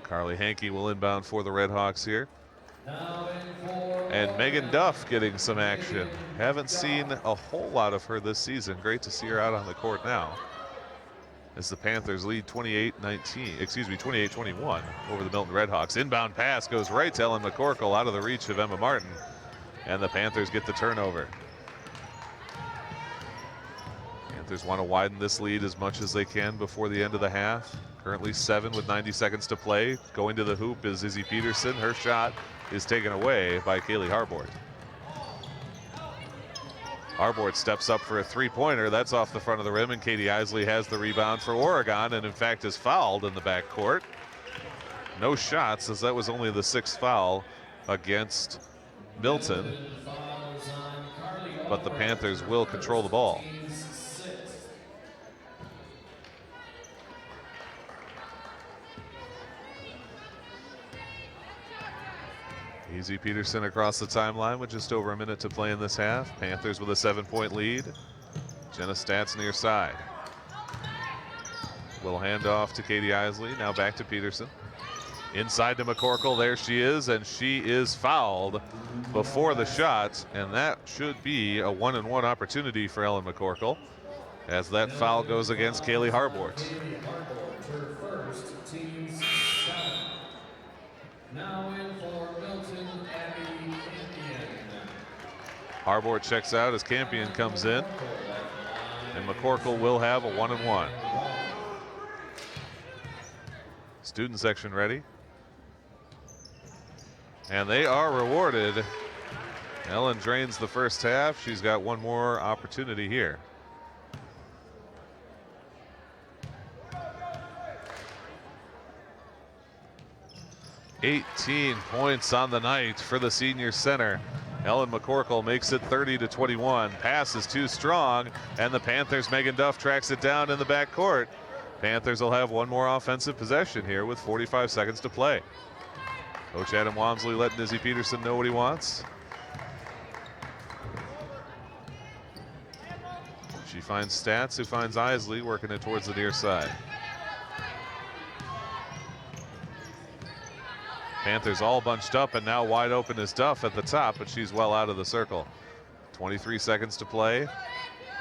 Carly Hankey will inbound for the Red Hawks here. And Megan Duff getting some action. Haven't seen a whole lot of her this season. Great to see her out on the court now, as the Panthers lead 28-21 over the Milton Red Hawks. Inbound pass goes right to Ellen McCorkle, out of the reach of Emma Martin, and the Panthers get the turnover. Panthers want to widen this lead as much as they can before the end of the half. Currently 7 with 90 seconds to play. Going to the hoop is Izzy Peterson. Her shot is taken away by Kaylee Harbort. Harbort steps up for a three-pointer. That's off the front of the rim, and Katie Isley has the rebound for Oregon, and in fact is fouled in the backcourt. No shots, as that was only the 6th foul against Milton. But the Panthers will control the ball. Izzy Peterson across the timeline with just over a minute to play in this half. Panthers with a 7-point lead. Jenna Stats near side. Little handoff to Katie Isley. Now back to Peterson. Inside to McCorkle. There she is, and she is fouled before the shot. And that should be a 1-and-1 opportunity for Ellen McCorkle, as that foul goes against Kaylee Harbort. Her first, team's foul. Now in for Milton, Abby Campion. Harbort checks out as Campion comes in, and McCorkle will have a 1-and-1. Student section ready, and they are rewarded. Ellen drains the first half. She's got one more opportunity here. "18 points on the night for the senior center. Ellen McCorkle makes it 30-21. Pass is too strong, and the Panthers' Megan Duff tracks it down in the backcourt. Panthers will have one more offensive possession here with 45 seconds to play. Coach Adam Walmsley letting Izzy Peterson know what he wants. She finds Stats, who finds Isley, working it towards the near side. Panthers all bunched up, and now wide open is Duff at the top, but she's well out of the circle. 23 seconds to play.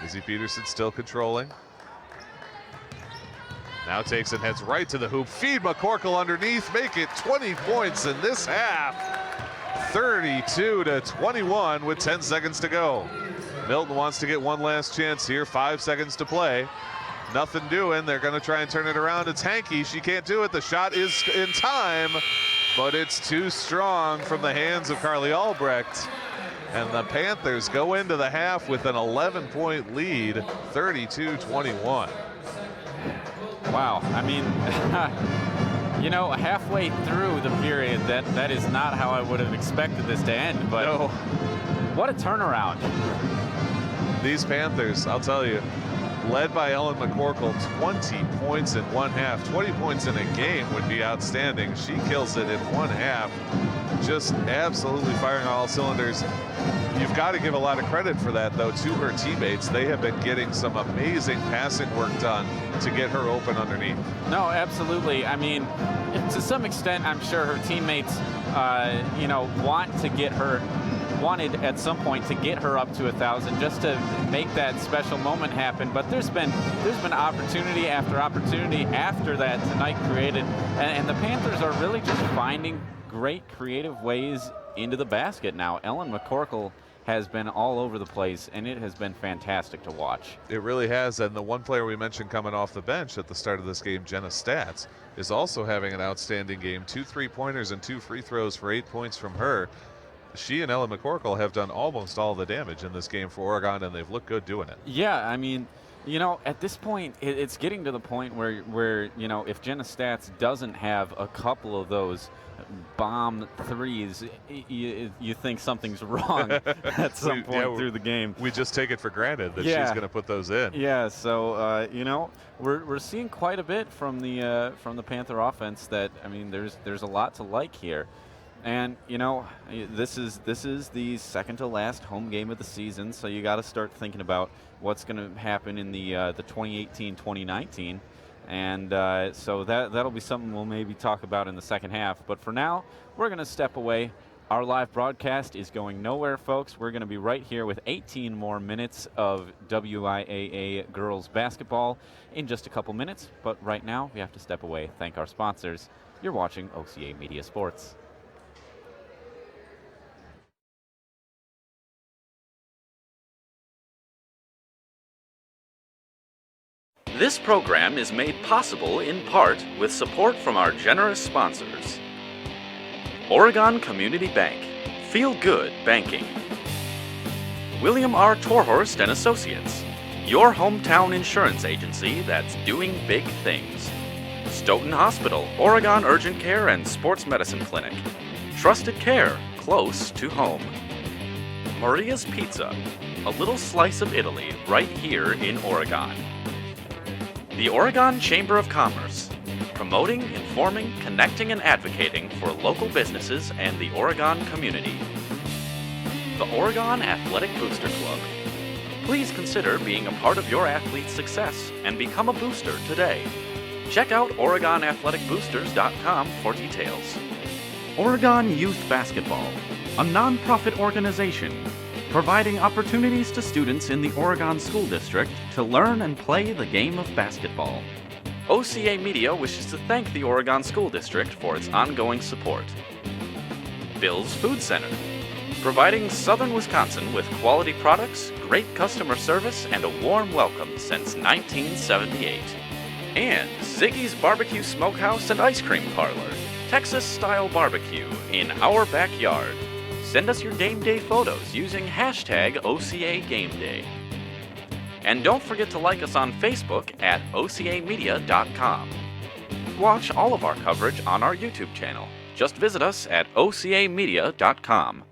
Izzy Peterson still controlling. Now takes and heads right to the hoop. Feed McCorkle underneath, make it 20 points in this half. 32-21 with 10 seconds to go. Milton wants to get one last chance here, 5 seconds to play. Nothing doing, they're gonna try and turn it around. It's Hankey, she can't do it. The shot is in time, but it's too strong from the hands of Carly Albrecht. And the Panthers go into the half with an 11-point lead, 32-21. Wow, I mean, you know, halfway through the period, that is not how I would have expected this to end, but no. What a turnaround. These Panthers, I'll tell you, led by Ellen McCorkle. 20 points in one half. 20 points in a game would be outstanding. She kills it in one half. Just absolutely firing on all cylinders. You've got to give a lot of credit for that, though, to her teammates. They have been getting some amazing passing work done to get her open underneath. No, absolutely. I mean, to some extent, I'm sure her teammates, wanted at some point to get her up to 1,000 just to make that special moment happen. But there's been opportunity after opportunity after that tonight created, and the Panthers are really just finding great creative ways into the basket now. Ellen McCorkle has been all over the place, and it has been fantastic to watch. It really has, and the one player we mentioned coming off the bench at the start of this game, Jenna Stats, is also having an outstanding game. 2 3-pointers and 2 free throws for 8 points from her. She and Ellen McCorkle have done almost all the damage in this game for Oregon, and they've looked good doing it. Yeah, I mean, at this point, it's getting to the point where if Jenna Stats doesn't have a couple of those bomb threes, you think something's wrong at some point through the game. We just take it for granted that she's going to put those in. Yeah, so we're seeing quite a bit from the Panther offense. That, I mean, there's a lot to like here. And this is the second to last home game of the season, so you got to start thinking about what's going to happen in the 2018-2019. And so that'll be something we'll maybe talk about in the second half. But for now, we're going to step away. Our live broadcast is going nowhere, folks. We're going to be right here with 18 more minutes of WIAA girls basketball in just a couple minutes. But right now, we have to step away. Thank our sponsors. You're watching OCAmedia Sports. This program is made possible in part with support from our generous sponsors. Oregon Community Bank. Feel good banking. William R. Torhorst and Associates. Your hometown insurance agency that's doing big things. Stoughton Hospital, Oregon Urgent Care and Sports Medicine Clinic. Trusted care close to home. Maria's Pizza. A little slice of Italy right here in Oregon. The Oregon Chamber of Commerce, promoting, informing, connecting, and advocating for local businesses and the Oregon community. The Oregon Athletic Booster Club. Please consider being a part of your athlete's success and become a booster today. Check out OregonAthleticBoosters.com for details. Oregon Youth Basketball, a nonprofit organization providing opportunities to students in the Oregon School District to learn and play the game of basketball. OCAmedia wishes to thank the Oregon School District for its ongoing support. Bill's Food Center, providing southern Wisconsin with quality products, great customer service, and a warm welcome since 1978. And Ziggy's Barbecue Smokehouse and Ice Cream Parlor, Texas-style barbecue in our backyard. Send us your game day photos using hashtag OCAGameDay. And don't forget to like us on Facebook at OCAmedia.com. Watch all of our coverage on our YouTube channel. Just visit us at OCAmedia.com.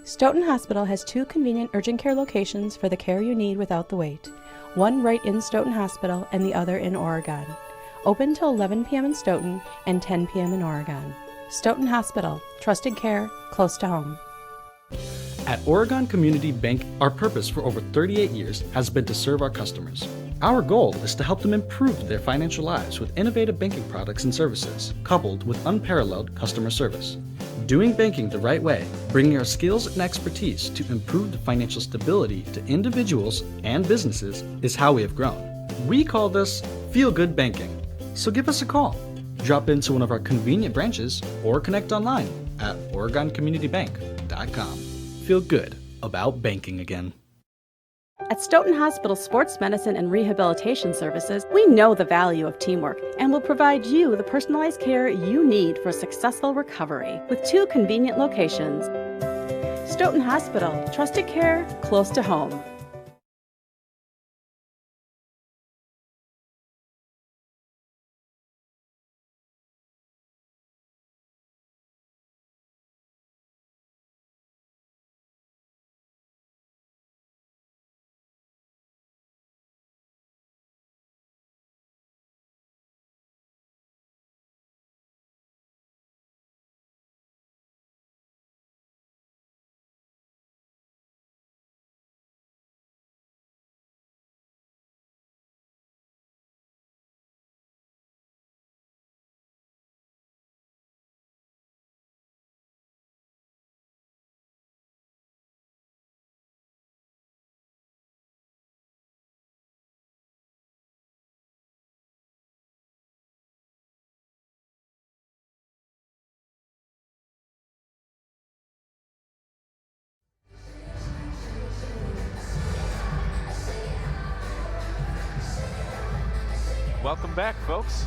Stoughton Hospital has 2 convenient urgent care locations for the care you need without the wait. One right in Stoughton Hospital and the other in Oregon. Open till 11 p.m. in Stoughton and 10 p.m. in Oregon. Stoughton Hospital, trusted care, close to home. At Oregon Community Bank, our purpose for over 38 years has been to serve our customers. Our goal is to help them improve their financial lives with innovative banking products and services, coupled with unparalleled customer service. Doing banking the right way, bringing our skills and expertise to improved financial stability to individuals and businesses is how we have grown. We call this Feel Good Banking. So give us a call. Drop into one of our convenient branches or connect online at OregonCommunityBank.com. Feel good about banking again. At Stoughton Hospital Sports Medicine and Rehabilitation Services, we know the value of teamwork and will provide you the personalized care you need for successful recovery with 2 convenient locations. Stoughton Hospital, trusted care, close to home. Welcome back, folks.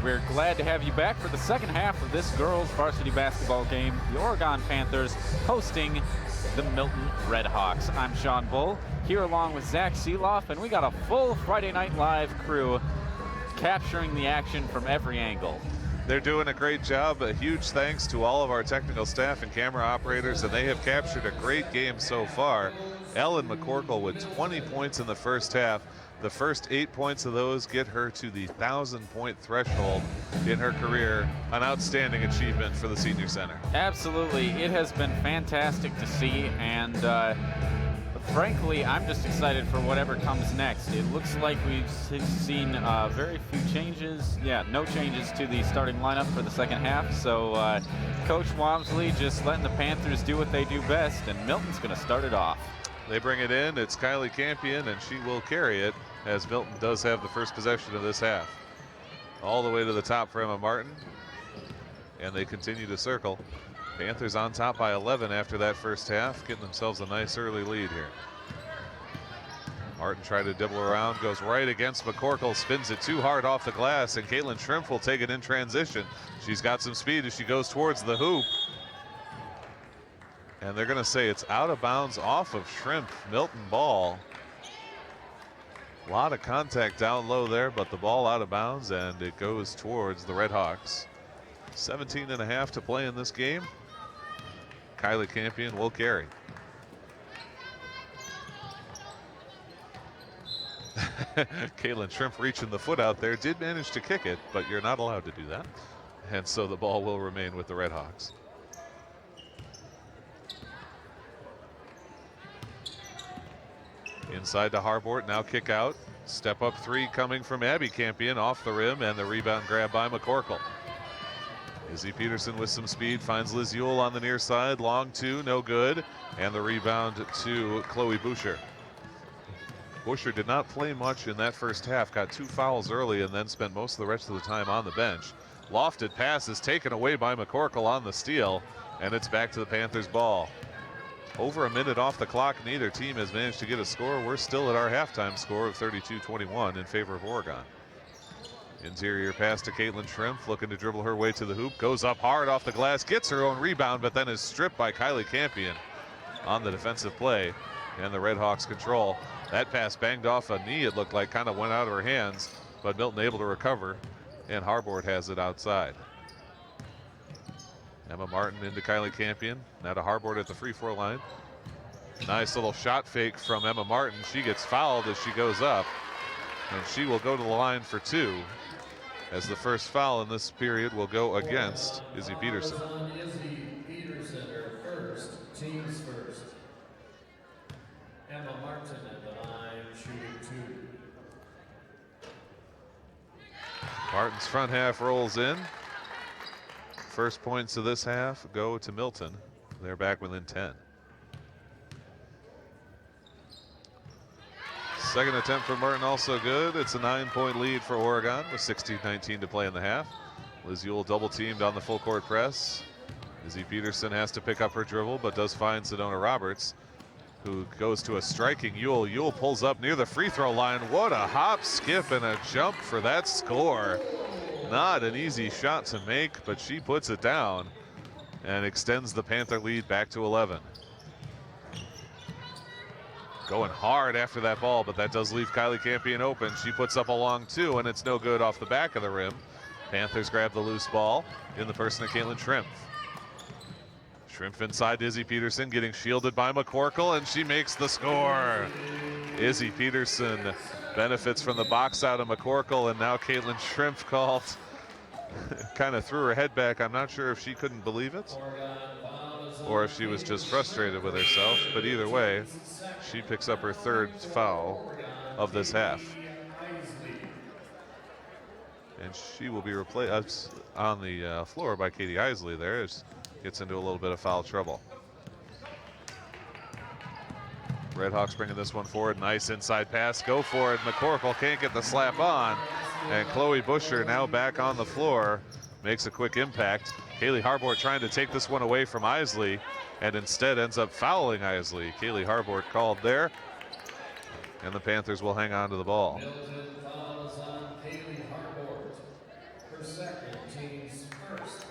We're glad to have you back for the second half of this girls varsity basketball game. The Oregon Panthers hosting the Milton Redhawks. I'm Sean Bull, here along with Zach Seeloff, and we got a full Friday Night Live crew capturing the action from every angle. They're doing a great job. A huge thanks to all of our technical staff and camera operators, and they have captured a great game so far. Ellen McCorkle with 20 points in the first half. The first 8 points of those get her to the 1,000-point threshold in her career. An outstanding achievement for the senior center. Absolutely. It has been fantastic to see, and frankly, I'm just excited for whatever comes next. It looks like we've seen very few changes. Yeah, no changes to the starting lineup for the second half. So Coach Walmsley just letting the Panthers do what they do best, and Milton's going to start it off. They bring it in. It's Kylie Campion, and she will carry it as Milton does have the first possession of this half. All the way to the top for Emma Martin, and they continue to circle. Panthers on top by 11 after that first half, getting themselves a nice early lead here. Martin tried to dribble around, goes right against McCorkle, spins it too hard off the glass, and Caitlin Shrimp will take it in transition. She's got some speed as she goes towards the hoop. And they're gonna say it's out of bounds off of Shrimp. Milton ball. A lot of contact down low there, but the ball out of bounds, and it goes towards the Redhawks. 17.5 to play in this game. Kylie Campion will carry. Caitlin Shrimp reaching the foot out there, did manage to kick it, but you're not allowed to do that. And so the ball will remain with the Redhawks. Inside to Harbort, now kick out. Step up three coming from Abby Campion off the rim, and the rebound grab by McCorkle. Izzy Peterson with some speed finds Liz Ewell on the near side. Long two, no good. And the rebound to Chloe Boucher. Boucher did not play much in that first half, got 2 fouls early and then spent most of the rest of the time on the bench. Lofted pass is taken away by McCorkle on the steal, and it's back to the Panthers ball. Over a minute off the clock, neither team has managed to get a score. We're still at our halftime score of 32-21 in favor of Oregon. Interior pass to Caitlin Shrimp, looking to dribble her way to the hoop, goes up hard off the glass, gets her own rebound, but then is stripped by Kylie Campion on the defensive play, and the Redhawks control. That pass banged off a knee, it looked like, kind of went out of her hands, but Milton able to recover, and Harbord has it outside. Emma Martin into Kylie Campion. Now to Harbord at the free throw line. Nice little shot fake from Emma Martin. She gets fouled as she goes up, and she will go to the line for 2, as the first foul in this period will go against Izzy Peterson. Izzy Peterson, her first, team's first. Emma Martin at the line, shooting 2. Martin's front half rolls in. First points of this half go to Milton. They're back within 10. Second attempt for Martin also good. It's a 9-point lead for Oregon with 16:19 to play in the half. Liz Ewell double teamed on the full court press. Izzy Peterson has to pick up her dribble, but does find Sedona Roberts, who goes to a striking Ewell. Ewell pulls up near the free throw line. What a hop, skip, and a jump for that score. Not an easy shot to make, but she puts it down and extends the Panther lead back to 11. Going hard after that ball, but that does leave Kylie Campion open. She puts up a long 2, and it's no good off the back of the rim. Panthers grab the loose ball in the person of Caitlin Shrimp. Shrimp inside to Izzy Peterson, getting shielded by McCorkle, and she makes the score. Izzy Peterson benefits from the box out of McCorkle, and now Caitlin Shrimp called. Kind of threw her head back. I'm not sure if she couldn't believe it or if she was just frustrated with herself, but either way, she picks up her 3rd foul of this half. And she will be replaced on the floor by Katie Isley there. Gets into a little bit of foul trouble. Redhawks bringing this one forward. Nice inside pass. Go for it. McCorkle can't get the slap on. And Chloe Busher now back on the floor. Makes a quick impact. Kaylee Harbord trying to take this one away from Isley, and instead ends up fouling Isley. Kaylee Harbord called there. And the Panthers will hang on to the ball. Milton fouls on Kaylee Harbord. Her second, team's first.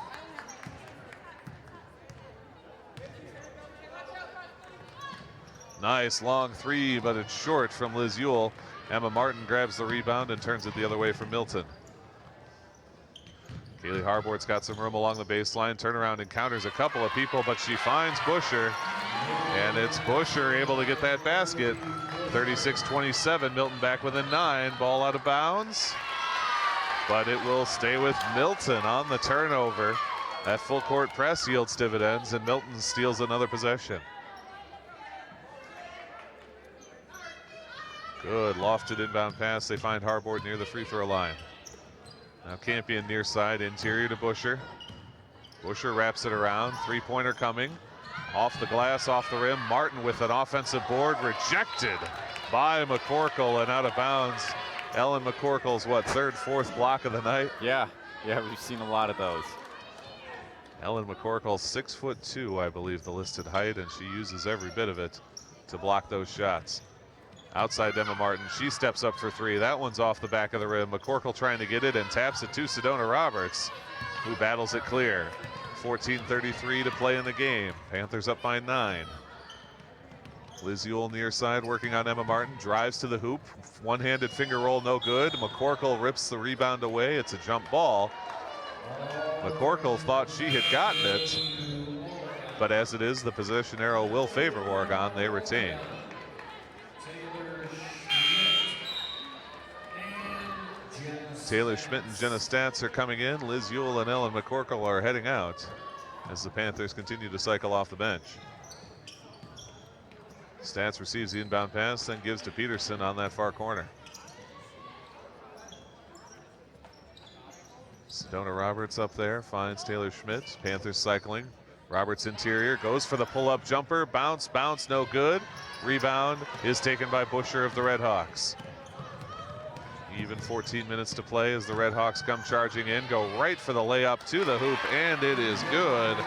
Nice long 3, but it's short from Liz Ewell. Emma Martin grabs the rebound and turns it the other way from Milton. Kaylee Harbord's got some room along the baseline. Turnaround encounters a couple of people, but she finds Busher. And it's Busher able to get that basket. 36-27, Milton back within 9. Ball out of bounds. But it will stay with Milton on the turnover. That full court press yields dividends, and Milton steals another possession. Good lofted inbound pass. They find Harbord near the free throw line. Now Campion near side, interior to Busher. Busher wraps it around. 3-pointer coming. Off the glass, off the rim. Martin with an offensive board, rejected by McCorkle and out of bounds. Ellen McCorkle's, what, 3rd, 4th block of the night? Yeah, we've seen a lot of those. Ellen McCorkle, 6'2", I believe the listed height, and she uses every bit of it to block those shots. Outside Emma Martin, she steps up for 3. That one's off the back of the rim. McCorkle trying to get it and taps it to Sedona Roberts, who battles it clear. 14:33 to play in the game. Panthers up by 9. Liz Ewell near side working on Emma Martin, drives to the hoop. One-handed finger roll, no good. McCorkle rips the rebound away. It's a jump ball. McCorkle thought she had gotten it, but as it is, the possession arrow will favor Oregon. They retain. Taylor Schmidt and Jenna Statz are coming in. Liz Ewell and Ellen McCorkle are heading out as the Panthers continue to cycle off the bench. Statz receives the inbound pass, then gives to Peterson on that far corner. Sedona Roberts up there, finds Taylor Schmidt. Panthers cycling. Roberts interior, goes for the pull-up jumper. Bounce, no good. Rebound is taken by Busher of the Redhawks. Even 14 minutes to play as the Redhawks come charging in, go right for the layup to the hoop, and it is good.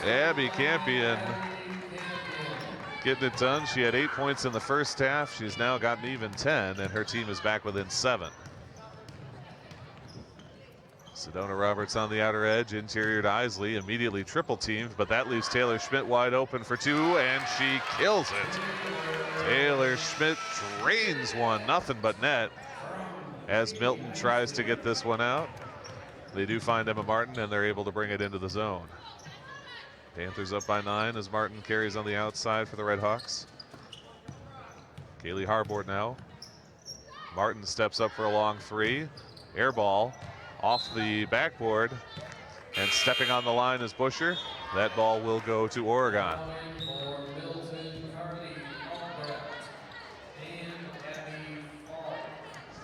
Abby Campion getting it done. She had 8 points in the first half. She's now gotten even 10, and her team is back within 7. Sedona Roberts on the outer edge, interior to Isley, immediately triple teamed, but that leaves Taylor Schmidt wide open for 2, and she kills it. Taylor Schmidt drains one, nothing but net. As Milton tries to get this one out, they do find Emma Martin, and they're able to bring it into the zone. Panthers up by 9 as Martin carries on the outside for the Red Hawks. Kaylee Harbord now. Martin steps up for a long 3. Air ball off the backboard. And stepping on the line is Busher. That ball will go to Oregon. For Milton, Carly Albrecht, and Abby Falk.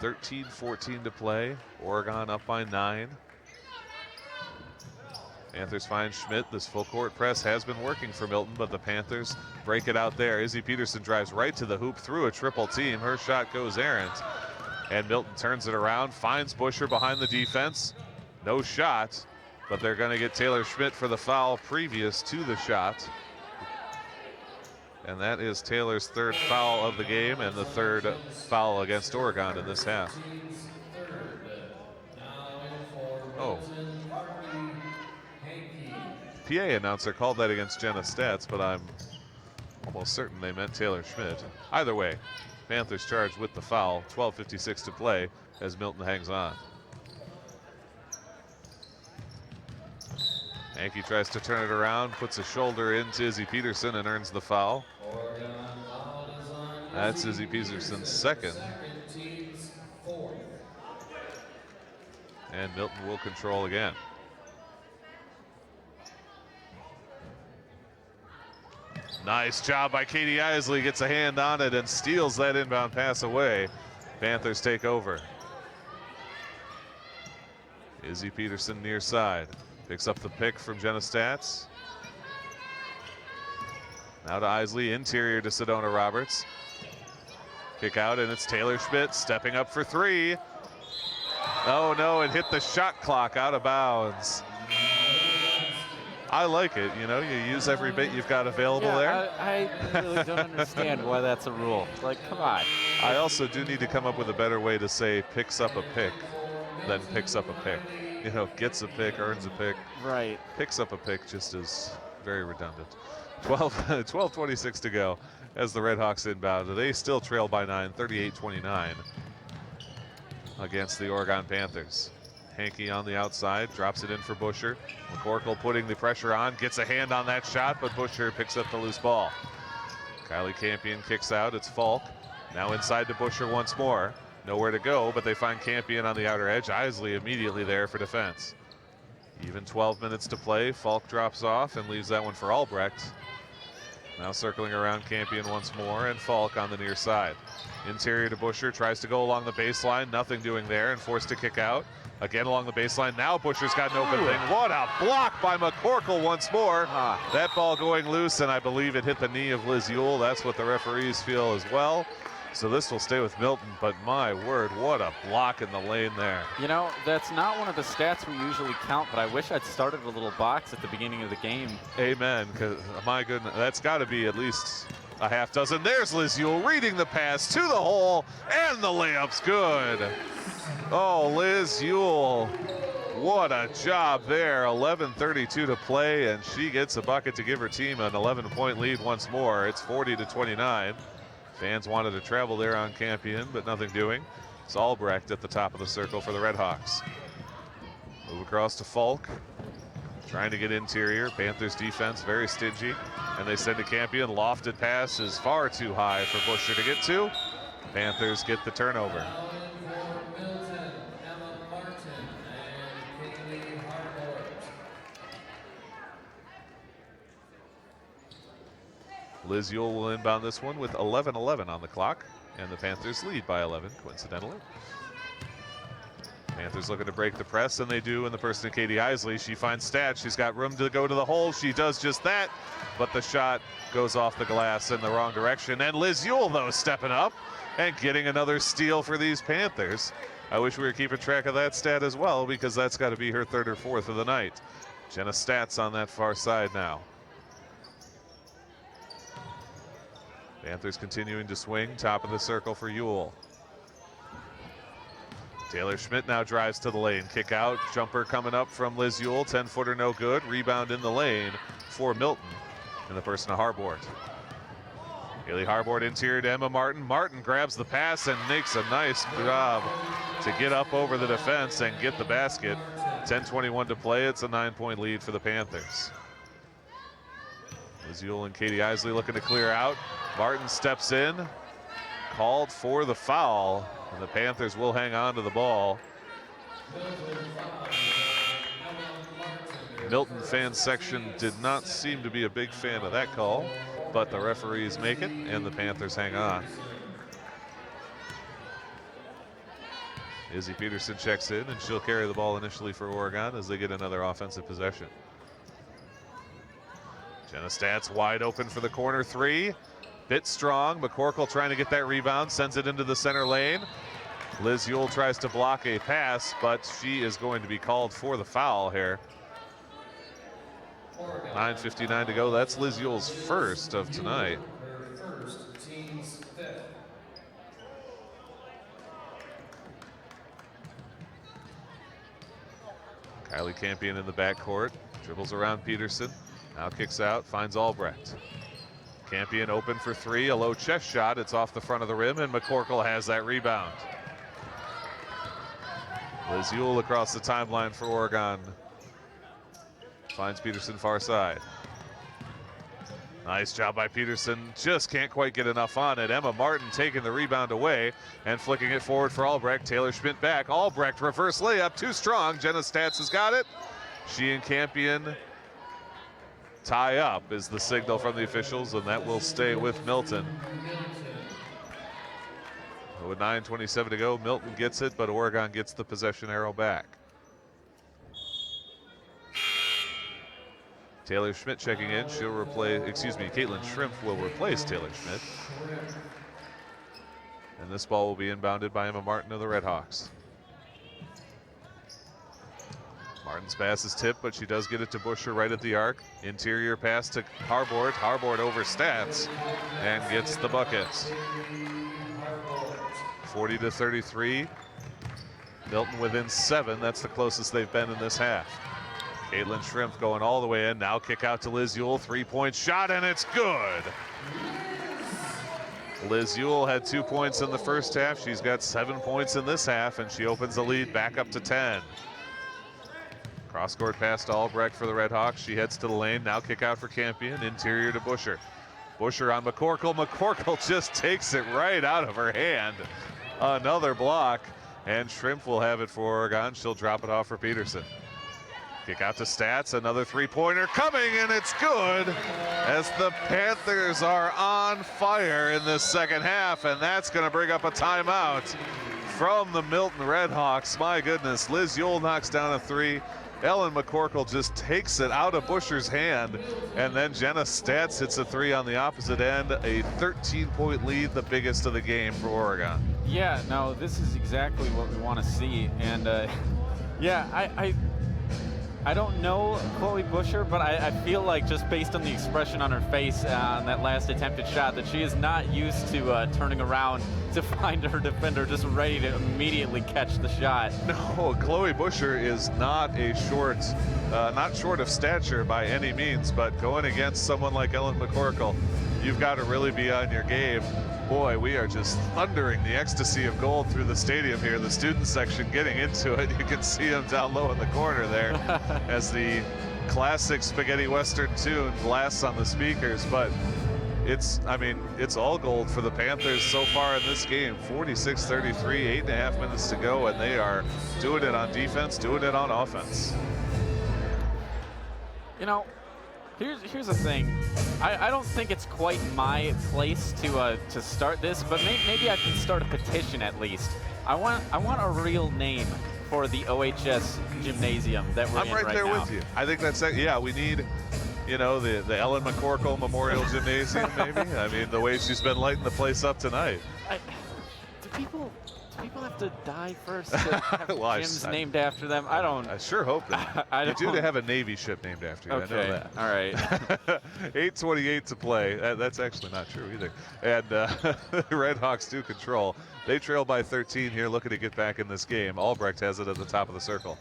13-14 to play. Oregon up by 9. Panthers find Schmidt. This full court press has been working for Milton, but the Panthers break it out there. Izzy Peterson drives right to the hoop through a triple team. Her shot goes errant. And Milton turns it around, finds Busher behind the defense. No shot, but they're going to get Taylor Schmidt for the foul previous to the shot. And that is Taylor's 3rd foul of the game and the 3rd foul against Oregon in this half. Team's third. Now in for Oh. Milton, Carly Hankey. PA announcer called that against Jenna Stats, but I'm almost certain they meant Taylor Schmidt. Either way, Panthers charged with the foul. 12:56 to play as Milton hangs on. Hankey tries to turn it around, puts a shoulder into Izzy Peterson and earns the foul. Oregon foul is on That's Izzy Peterson's 2nd. Second team's 4th. And Milton will control again. Nice job by Katie Isley, gets a hand on it and steals that inbound pass away. Panthers take over. Izzy Peterson near side. Picks up the pick from Jenna Stats. Now to Isley, interior to Sedona Roberts. Kick out and it's Taylor Schmidt stepping up for 3. Oh no, it hit the shot clock out of bounds. I like it, you know, you use every bit you've got available there. I really don't understand why that's a rule. Like, come on. I also do need to come up with a better way to say picks up a pick than picks up a pick. You know, gets a pick, earns a pick. Right. Picks up a pick just is very redundant. 12:26 to go as the Red Hawks inbound. They still trail by 9, 38-29 against the Oregon Panthers. Hankey on the outside, drops it in for Busher. McCorkle putting the pressure on, gets a hand on that shot, but Busher picks up the loose ball. Kylie Campion kicks out, it's Falk. Now inside to Busher once more. Nowhere to go, but they find Campion on the outer edge. Isley immediately there for defense. Even 12 minutes to play. Falk drops off and leaves that one for Albrecht. Now circling around Campion once more, and Falk on the near side. Interior to Busher, tries to go along the baseline. Nothing doing there, and forced to kick out. Again along the baseline. Now Busher's got an open thing. What a block by McCorkle once more. That ball going loose, and I believe it hit the knee of Liz Ewell. That's what the referees feel as well. So this will stay with Milton, but my word, what a block in the lane there. You know, that's not one of the stats we usually count, but I wish I'd started a little box at the beginning of the game. Amen, because my goodness, that's got to be at least a half dozen. There's Liz Ewell reading the pass to the hole, and the layup's good. Oh, Liz Ewell, what a job there. 11:32 to play, and she gets a bucket to give her team an 11-point lead once more. It's 40-29. Fans wanted to travel there on Campion, but nothing doing. It's Albrecht at the top of the circle for the Red Hawks. Move across to Falk. Trying to get interior. Panthers defense very stingy. And they send to Campion. Lofted pass is far too high for Busher to get to. Panthers get the turnover. Now in for Milton, Emma Martin, and Kaylee Harbord. Liz Ewell will inbound this one with 11:11 on the clock, and the Panthers lead by 11, coincidentally. Panthers looking to break the press, and they do in the person of Katie Isley. She finds Stats. She's got room to go to the hole. She does just that, but the shot goes off the glass in the wrong direction. And Liz Ewell, though, stepping up and getting another steal for these Panthers. I wish we were keeping track of that stat as well, because that's got to be her 3rd or 4th of the night. Jenna Stats on that far side now. Panthers continuing to swing, top of the circle for Ewell. Taylor Schmidt now drives to the lane. Kick out, jumper coming up from Liz Ewell. 10-footer no good. Rebound in the lane for Milton in the person of Harbord. Haley Harbord interior to Emma Martin. Martin grabs the pass and makes a nice job to get up over the defense and get the basket. 10:21 to play. It's a 9-point lead for the Panthers. Liz Yule and Katie Isley looking to clear out. Martin steps in, called for the foul, and the Panthers will hang on to the ball. Milton fan section did not seem to be a big fan of that call, but the referees make it, and the Panthers hang on. Izzy Peterson checks in, and she'll carry the ball initially for Oregon as they get another offensive possession. Jenna Stats wide open for the corner three. Bit strong. McCorkle trying to get that rebound, sends it into the center lane. Liz Yule tries to block a pass, but she is going to be called for the foul here. 9:59 to go. That's Liz Yule's first of tonight. Kylie Campion in the backcourt, dribbles around Peterson, now kicks out, finds Albrecht. Campion open for three, a low chest shot, it's off the front of the rim, and McCorkle has that rebound. Liz Yule across the timeline for Oregon. Finds Peterson far side. Nice job by Peterson, just can't quite get enough on it. Emma Martin taking the rebound away and flicking it forward for Albrecht. Taylor Schmidt back, Albrecht reverse layup, too strong. Jenna Stats has got it. She and Campion tie up is the signal from the officials, and that will stay with Milton. With 9:27 to go, Milton gets it, but Oregon gets the possession arrow back. Taylor Schmidt checking in. She'll replace, Caitlin Shrimp will replace Taylor Schmidt. And this ball will be inbounded by Emma Martin of the Redhawks. Martin's pass is tipped, but she does get it to Busher right at the arc. Interior pass to Harbord. Harbord over Stats and gets the bucket. 40-33. Milton within 7. That's the closest they've been in this half. Caitlin Shrimp going all the way in. Now kick out to Liz Yule. 3-point shot, and it's good. Liz Yule had 2 points in the first half. She's got 7 points in this half, and she opens the lead back up to 10. Cross-court pass to Albrecht for the Redhawks. She heads to the lane. Now kick out for Campion. Interior to Busher. Busher on McCorkle. McCorkle just takes it right out of her hand. Another block, and Shrimp will have it for Oregon. She'll drop it off for Peterson. Kick out to Stats, another three-pointer coming, and it's good as the Panthers are on fire in this second half, and that's going to bring up a timeout from the Milton Redhawks. My goodness, Liz Yule knocks down a three. Ellen McCorkle just takes it out of Busher's hand, and then Jenna Stats hits a three on the opposite end. A 13-point lead, the biggest of the game for Oregon. Yeah, no, this is exactly what we want to see, and yeah, I don't know Chloe Busher, but I feel like just based on the expression on her face on that last attempted shot that she is not used to turning around to find her defender just ready to immediately catch the shot. No, Chloe Busher is not short of stature by any means, but going against someone like Ellen McCorkle, you've got to really be on your game. Boy, we are just thundering the ecstasy of gold through the stadium here. The student section getting into it. You can see them down low in the corner there as the classic spaghetti western tune blasts on the speakers. But it's all gold for the Panthers so far in this game. 46-33, 8.5 minutes to go, and they are doing it on defense, doing it on offense. You know, here's the thing. I don't think it's quite my place to start this, but maybe I can start a petition at least. I want a real name for the OHS gymnasium that we're in right now. I'm right there with you. I think that's it. Yeah, we need, the Ellen McCorkle Memorial Gymnasium, maybe. I mean, the way she's been lighting the place up tonight. Do people have to die first to have gyms named after them? I sure hope that. You do to have a Navy ship named after you. Okay. I know that. All right. 8:28 to play. That's actually not true either. And the Redhawks do control. They trail by 13 here, looking to get back in this game. Albrecht has it at the top of the circle.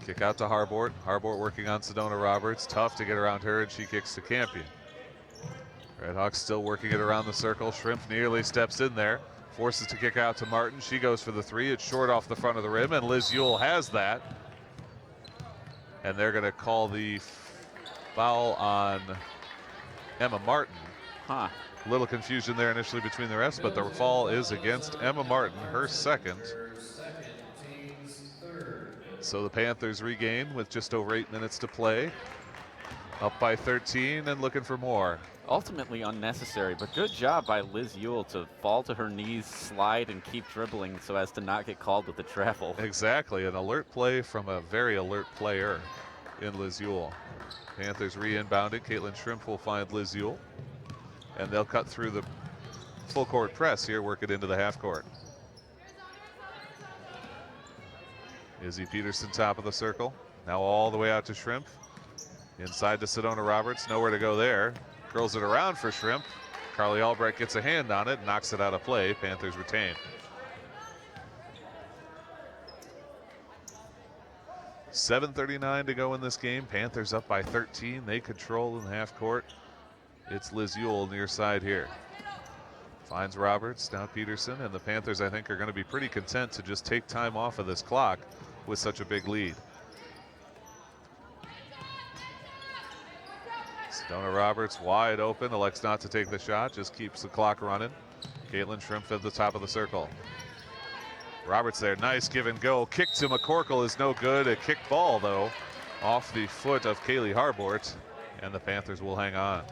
Kick out to Harbord. Harbord working on Sedona Roberts. Tough to get around her, and she kicks to Campion. Redhawks still working it around the circle. Shrimp nearly steps in there. Forces to kick out to Martin. She goes for the three. It's short off the front of the rim, and Liz Yule has that. And they're going to call the foul on Emma Martin. Huh. A little confusion there initially between the refs, but the fall is against Emma Martin, her second. So the Panthers regain with just over 8 minutes to play. Up by 13 and looking for more. Ultimately unnecessary, but good job by Liz Ewell to fall to her knees, slide, and keep dribbling so as to not get called with the travel. Exactly, an alert play from a very alert player in Liz Ewell. Panthers re-inbounding. Caitlin Shrimp will find Liz Ewell. And they'll cut through the full court press here, work it into the half court. Izzy Peterson, top of the circle. Now all the way out to Shrimp. Inside to Sedona Roberts, nowhere to go there. Curls it around for Shrimp. Carly Albrecht gets a hand on it, knocks it out of play. Panthers retain. $7:39 to go in this game. Panthers up by 13. They control in the half court. It's Liz Ewell near side here. Finds Roberts, now Peterson, and the Panthers, I think, are going to be pretty content to just take time off of this clock with such a big lead. Sedona Roberts wide open, elects not to take the shot, just keeps the clock running. Caitlin Shrimp at the top of the circle. Roberts there, nice give and go. Kick to McCorkle is no good. A kick ball, though, off the foot of Kaylee Harbort, and the Panthers will hang on.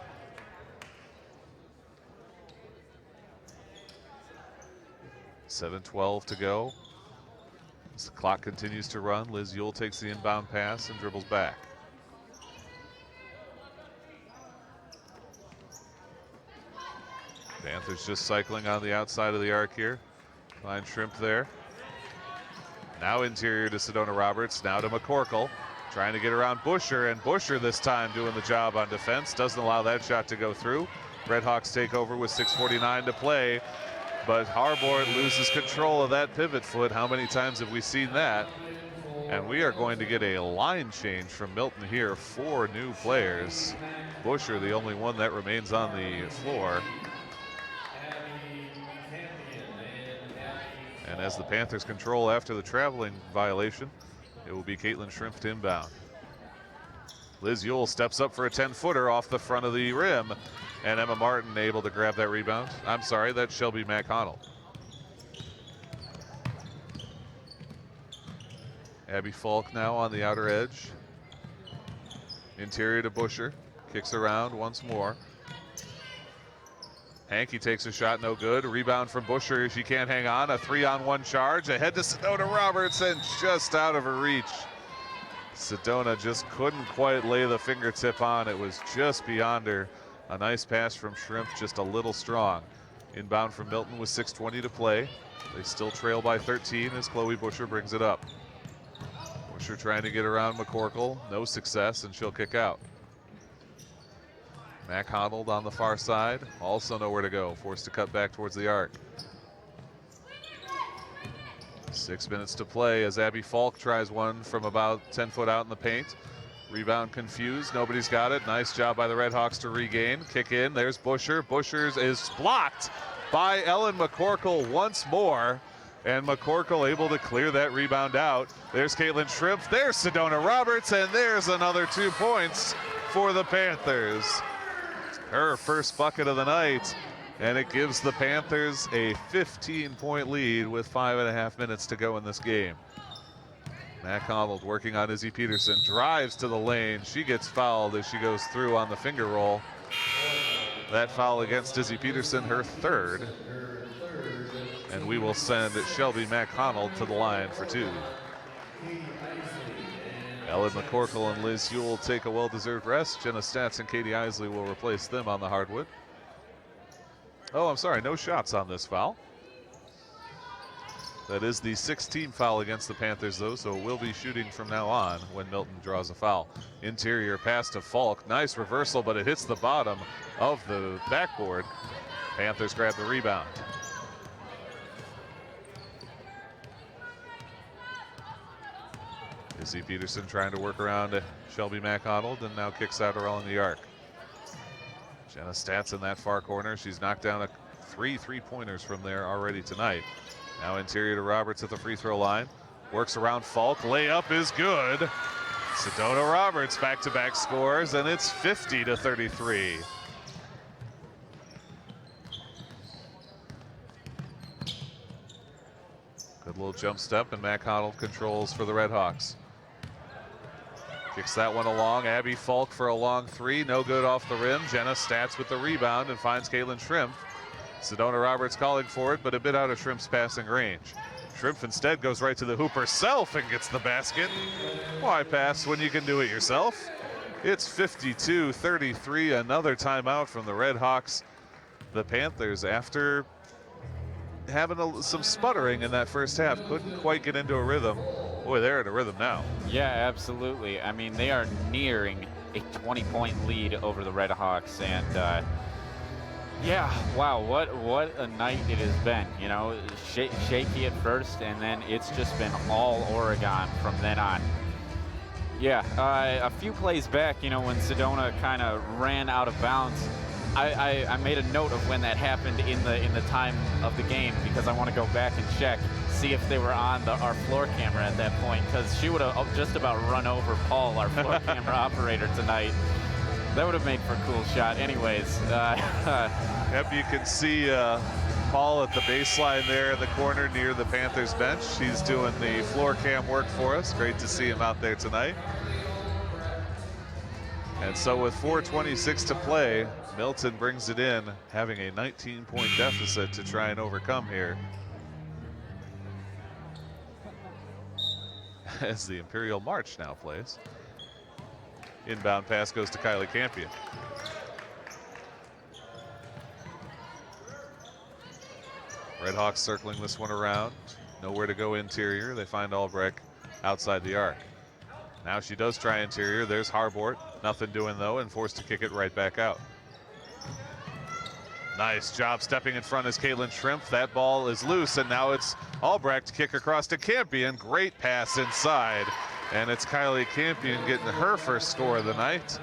$7:12 to go. As the clock continues to run, Liz Ewell takes the inbound pass and dribbles back. Panthers just cycling on the outside of the arc here. Find Shrimp there. Now interior to Sedona Roberts, now to McCorkle. Trying to get around Busher, and Busher this time doing the job on defense. Doesn't allow that shot to go through. Redhawks take over with 6:49 to play. But Harbort loses control of that pivot foot. How many times have we seen that? And we are going to get a line change from Milton here. 4 new players. Busher, the only one that remains on the floor. And as the Panthers control after the traveling violation, it will be Caitlin Shrimp to inbound. Liz Ewell steps up for a 10-footer off the front of the rim. And Emma Martin able to grab that rebound. I'm sorry, that's Shelby McConnell. Abby Falk now on the outer edge. Interior to Busher. Kicks around once more. Hankey takes a shot, no good. Rebound from Busher, she can't hang on. A 3-on-1 charge. Ahead to Sedona Roberts and just out of her reach. Sedona just couldn't quite lay the fingertip on. It was just beyond her. A nice pass from Shrimp, just a little strong. Inbound from Milton with 6:20 to play. They still trail by 13 as Chloe Busher brings it up. Busher trying to get around McCorkle, no success, and she'll kick out. McConnell on the far side, also nowhere to go, forced to cut back towards the arc. 6 minutes to play as Abby Falk tries one from about 10 foot out in the paint. Rebound confused, nobody's got it. Nice job by the Redhawks to regain. Kick in, there's Busher. Busher's is blocked by Ellen McCorkle once more. And McCorkle able to clear that rebound out. There's Caitlin Shrimp, there's Sedona Roberts, and there's another 2 points for the Panthers. Her first bucket of the night, and it gives the Panthers a 15-point lead with 5.5 minutes to go in this game. McConnell working on Izzy Peterson, drives to the lane. She gets fouled as she goes through on the finger roll. That foul against Izzy Peterson, her 3rd. And we will send Shelby McConnell to the line for 2. Ellen McCorkle and Liz Ewell take a well-deserved rest. Jenna Statz and Katie Isley will replace them on the hardwood. Oh, I'm sorry, no shots on this foul. That is the 16th foul against the Panthers, though, so we'll be shooting from now on when Milton draws a foul. Interior pass to Falk. Nice reversal, but it hits the bottom of the backboard. Panthers grab the rebound. Izzy Peterson trying to work around Shelby McConnell, and now kicks out around the arc. Jenna Statz in that far corner. She's knocked down 3 3-pointers from there already tonight. Now interior to Roberts at the free throw line. Works around Falk. Layup is good. Sedona Roberts back-to-back scores, and it's 50-33. little jump step, and Matt Connell controls for the Red Hawks. Kicks that one along. Abby Falk for a long three. No good off the rim. Jenna Stats with the rebound and finds Caitlin Shrimp. Sedona Roberts calling for it, but a bit out of Shrimp's passing range. Shrimp instead goes right to the hoop herself and gets the basket. Why pass when you can do it yourself? It's 52-33. Another timeout from the Red Hawks. The Panthers, after having some sputtering in that first half, couldn't quite get into a rhythm. Boy, they're in a rhythm now. Yeah, absolutely. I mean, they are nearing a 20-point lead over the Red Hawks, and yeah, wow, what a night it has been. You know, shaky at first, and then it's just been all Oregon from then on. Yeah, a few plays back, you know, when Sedona kind of ran out of bounds, I made a note of when that happened in the time of the game, because I want to go back and check, see if they were on our floor camera at that point, because she would have just about run over Paul, our floor camera operator tonight. That would have made for a cool shot. Anyways. Yep, you can see Paul at the baseline there in the corner near the Panthers bench. He's doing the floor cam work for us. Great to see him out there tonight. And so with 4:26 to play, Milton brings it in, having a 19-point deficit to try and overcome here. As the Imperial March now plays. Inbound pass goes to Kylie Campion. Red Hawks circling this one around. Nowhere to go interior. They find Albrecht outside the arc. Now she does try interior. There's Harbort. Nothing doing though, and forced to kick it right back out. Nice job stepping in front is Caitlin Shrimp. That ball is loose, and now it's Albrecht kick across to Campion. Great pass inside. And it's Kylie Campion getting her first score of the night.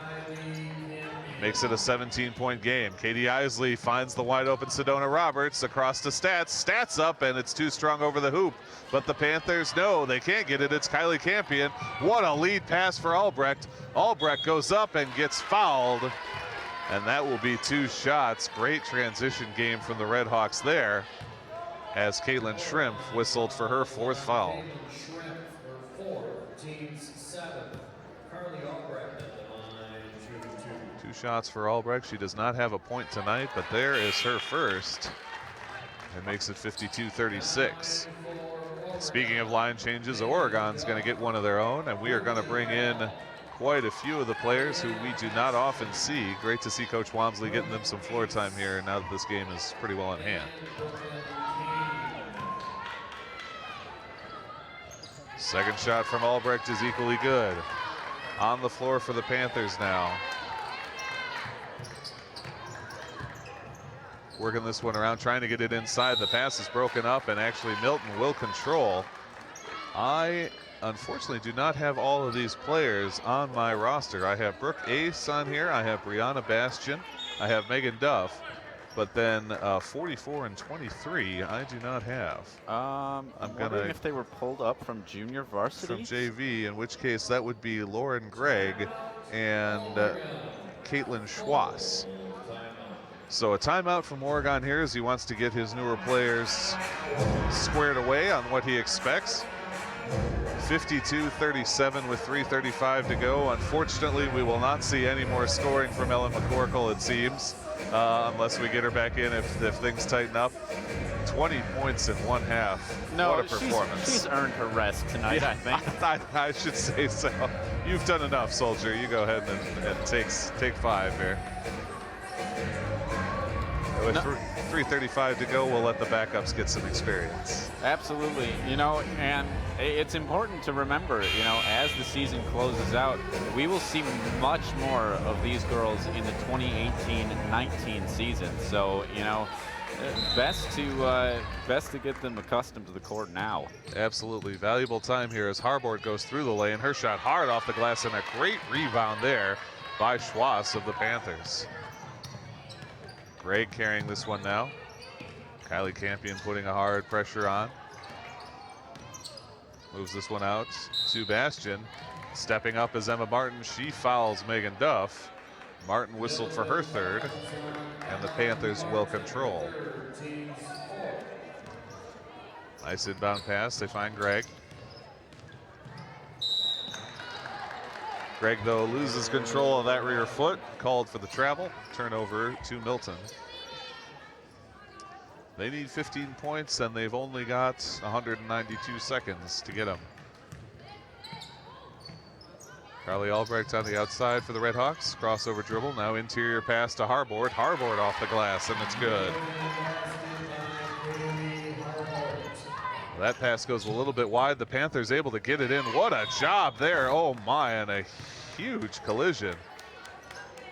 Makes it a 17-point game. Katie Isley finds the wide open Sedona Roberts across to Stats. Stats up, and it's too strong over the hoop. But the Panthers, no, they can't get it. It's Kylie Campion. What a lead pass for Albrecht. Albrecht goes up and gets fouled. And that will be 2 shots. Great transition game from the Red Hawks there, as Caitlin Shrimp whistled for her 4th foul. Two shots for Albrecht. She does not have a point tonight, but there is her first. It makes it 52-36. Speaking of line changes, Oregon's going to get one of their own, and we are going to bring in quite a few of the players who we do not often see. Great to see Coach Walmsley getting them some floor time here now that this game is pretty well in hand. Second shot from Albrecht is equally good. On the floor for the Panthers now. Working this one around, trying to get it inside. The pass is broken up, and actually Milton will control. I unfortunately do not have all of these players on my roster. I have Brooke Ace on here. I have Brianna Bastian. I have Megan Duff. But then 44 and 23, I do not have. I'm wondering if they were pulled up from junior varsity? From JV, in which case that would be Lauren Gregg and Caitlin Schwass. So a timeout from Oregon here as he wants to get his newer players squared away on what he expects. 52-37 with 3:35 to go. Unfortunately, we will not see any more scoring from Ellen McCorkle, it seems, unless we get her back in if things tighten up. 20 points in 1 half. No, what a performance. She's earned her rest tonight, Yeah, I think. I should say so. You've done enough, Soldier. You go ahead and take 5 here. With 3:35 to go, we'll let the backups get some experience. Absolutely, you know, and it's important to remember, you know, as the season closes out, we will see much more of these girls in the 2018-19 season. So, you know, best to get them accustomed to the court now. Absolutely valuable time here as Harbord goes through the lane. Her shot hard off the glass, and a great rebound there by Schwass of the Panthers. Gregg carrying this one now. Kylie Campion putting a hard pressure on. Moves this one out to Bastian. Stepping up is Emma Martin. She fouls Megan Duff. Martin whistled for her 3rd, and the Panthers will control. Nice inbound pass. They find Greg. Greg, though, loses control of that rear foot. Called for the travel. Turnover to Milton. They need 15 points, and they've only got 192 seconds to get them. Carly Albrecht on the outside for the Redhawks. Crossover dribble. Now interior pass to Harbord. Harbord off the glass, and it's good. That pass goes a little bit wide. The Panthers able to get it in. What a job there. Oh my, and a huge collision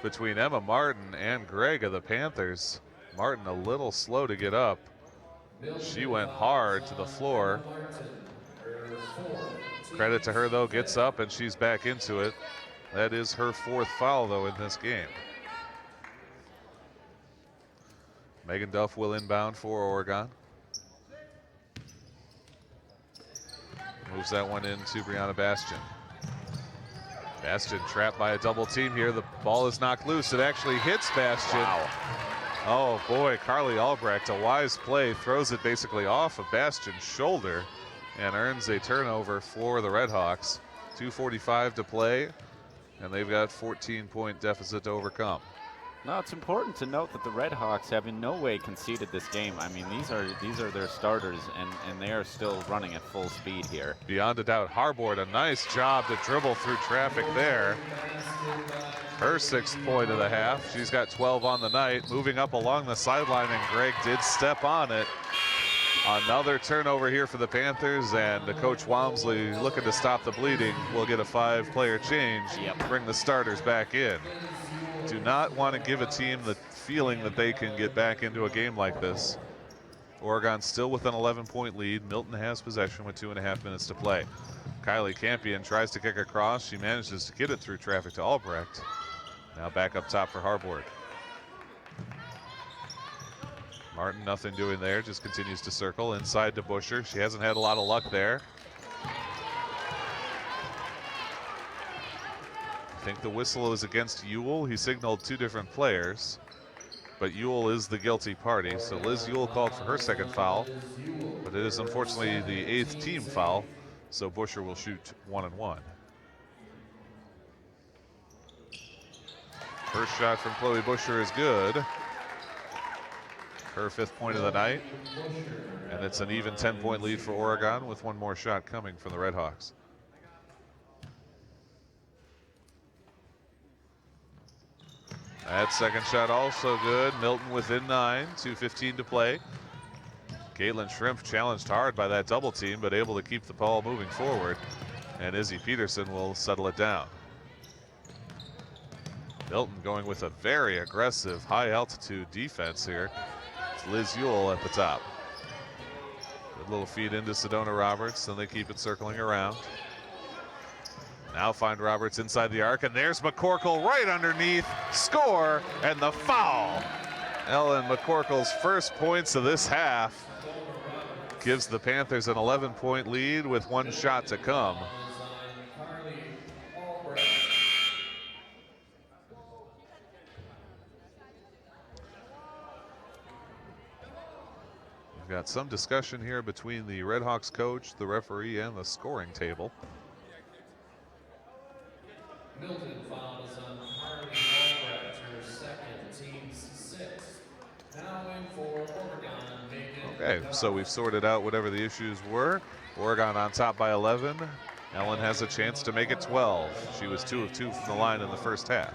between Emma Martin and Greg of the Panthers. Martin a little slow to get up. She went hard to the floor. Credit to her, though, gets up and she's back into it. That is her 4th foul, though, in this game. Megan Duff will inbound for Oregon. Moves that one into Brianna Bastian. Bastian trapped by a double team here. The ball is knocked loose. It actually hits Bastian. Wow. Oh boy, Carly Albrecht, a wise play, throws it basically off of Bastian's shoulder and earns a turnover for the Redhawks. 2:45 to play, and they've got 14-point deficit to overcome. Now, it's important to note that the Redhawks have in no way conceded this game. I mean, these are their starters, and they are still running at full speed here. Beyond a doubt, Harbord, a nice job to dribble through traffic there. Her 6th point of the half. She's got 12 on the night. Moving up along the sideline, and Greg did step on it. Another turnover here for the Panthers, and Coach Walmsley, looking to stop the bleeding, will get a 5-player change, bring the starters back in. Do not want to give a team the feeling that they can get back into a game like this. Oregon still with an 11-point lead. Milton has possession with 2.5 minutes to play. Kylie Campion tries to kick across. She manages to get it through traffic to Albrecht. Now back up top for Harbord. Martin, nothing doing there, just continues to circle inside to Busher. She hasn't had a lot of luck there. I think the whistle was against Ewell. He signaled 2 different players, but Ewell is the guilty party. So Liz Ewell called for her 2nd foul, but it is unfortunately the 8th team foul. So Busher will shoot 1-1. First shot from Chloe Busher is good. Her 5th point of the night. And it's an even 10-point lead for Oregon with 1 more shot coming from the Redhawks. That 2nd shot also good. Milton within 9, 2:15 to play. Caitlin Shrimp challenged hard by that double team, but able to keep the ball moving forward. And Izzy Peterson will settle it down. Milton going with a very aggressive, high-altitude defense here. It's Liz Ewell at the top. Good little feed into Sedona Roberts, then they keep it circling around. Now find Roberts inside the arc, and there's McCorkle right underneath. Score, and the foul. Ellen McCorkle's first points of this half gives the Panthers an 11-point lead with 1 shot to come. We've got some discussion here between the Redhawks coach, the referee, and the scoring table. Milton fouls on Carly Albrecht, her 2nd, team's 6th. Now in for Oregon, Megan. Okay, so we've sorted out whatever the issues were. Oregon on top by 11. Ellen has a chance to make it 12. She was 2 of 2 from the line in the first half.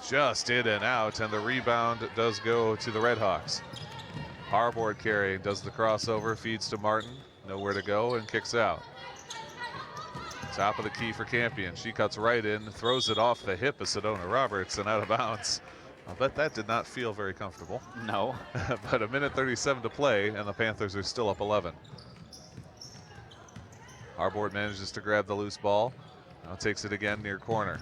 Just in and out, and the rebound does go to the Redhawks. Harbord carrying, does the crossover, feeds to Martin. Nowhere to go, and kicks out. Top of the key for Campion. She cuts right in, throws it off the hip of Sedona Roberts and out of bounds. I'll bet that did not feel very comfortable. No. But 1:37 to play, and the Panthers are still up 11. Harbord manages to grab the loose ball. Now takes it again near corner.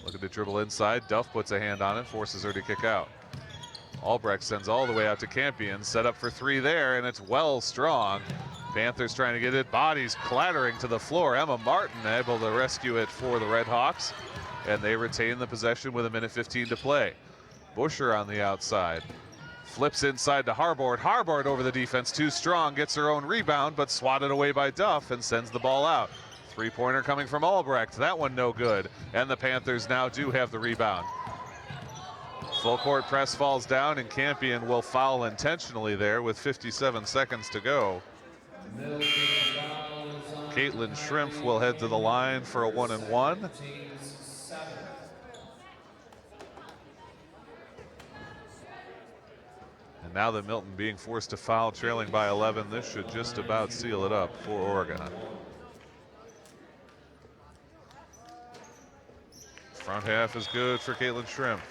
Looking to dribble inside. Duff puts a hand on it, forces her to kick out. Albrecht sends all the way out to Campion, set up for 3 there, and it's well strong. Panthers trying to get it, bodies clattering to the floor. Emma Martin able to rescue it for the Redhawks, and they retain the possession with 1:15 to play. Busher on the outside. Flips inside to Harbord. Harbord over the defense, too strong, gets her own rebound, but swatted away by Duff and sends the ball out. Three-pointer coming from Albrecht. That one no good. And the Panthers now do have the rebound. Full court press falls down, and Campion will foul intentionally there with 57 seconds to go. Caitlin Shrimp will head to the line for a 1-and-1. And now that Milton being forced to foul, trailing by 11, this should just about seal it up for Oregon. Front half is good for Caitlin Shrimp.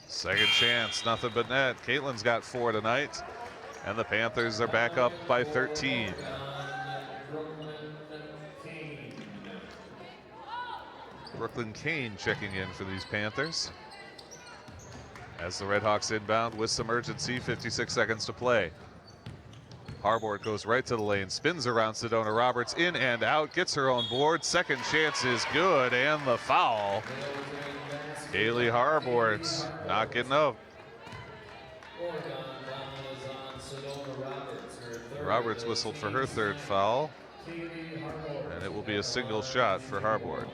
Second chance, nothing but net. Caitlin's got 4 tonight, and the Panthers are back up by 13. Brooklyn Kane checking in for these Panthers. As the Redhawks inbound with some urgency, 56 seconds to play. Harbord goes right to the lane, spins around Sedona Roberts, in and out, gets her own board. Second chance is good, and the foul. Kaylee Harbord not getting up. Roberts whistled for her third foul, and it will be a single shot for Harbord.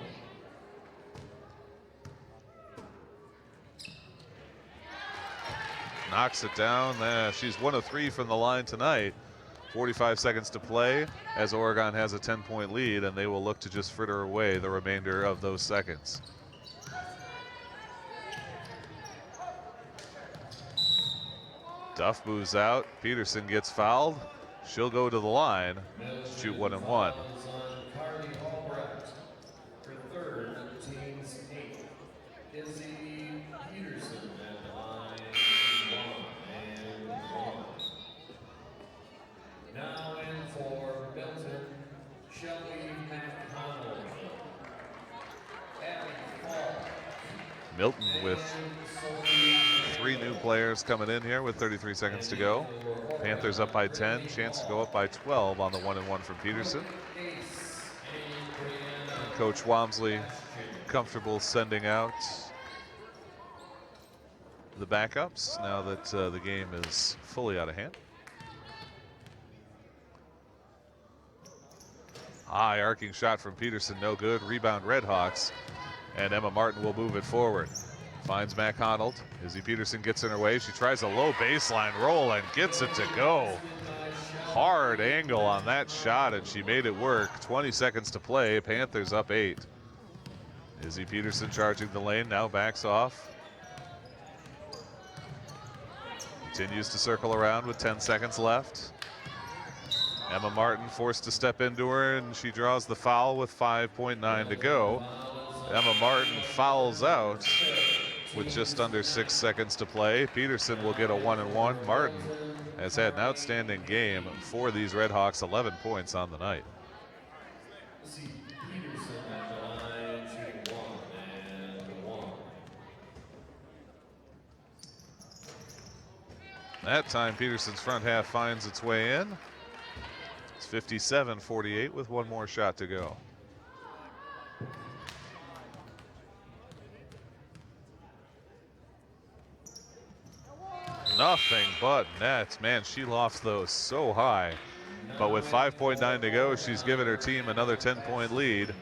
Knocks it down. She's 1 of 3 from the line tonight. 45 seconds to play as Oregon has a 10-point lead, and they will look to just fritter away the remainder of those seconds. Duff moves out. Peterson gets fouled. She'll go to the line, shoot 1-and-1. Now in for Milton, Milton with 3 new players coming in here with 33 seconds to go. Panthers up by 10, chance to go up by 12 on the 1-and-1 from Peterson. Coach Walmsley comfortable sending out the backups now that the game is fully out of hand. High arcing shot from Peterson, no good. Rebound Redhawks, and Emma Martin will move it forward. Finds McConnell. Izzy Peterson gets in her way. She tries a low baseline roll and gets it to go. Hard angle on that shot, and she made it work. 20 seconds to play. Panthers up 8. Izzy Peterson charging the lane, now backs off. Continues to circle around with 10 seconds left. Emma Martin forced to step into her, and she draws the foul with 5.9 to go. Emma Martin fouls out with just under 6 seconds to play. Peterson will get a 1-and-1. Martin has had an outstanding game for these Redhawks, 11 points on the night. That time Peterson's front half finds its way in. It's 57-48 with 1 more shot to go. Nothing but nets. Man, she lofts those so high. But with 5.9 to go, she's given her team another 10-point lead.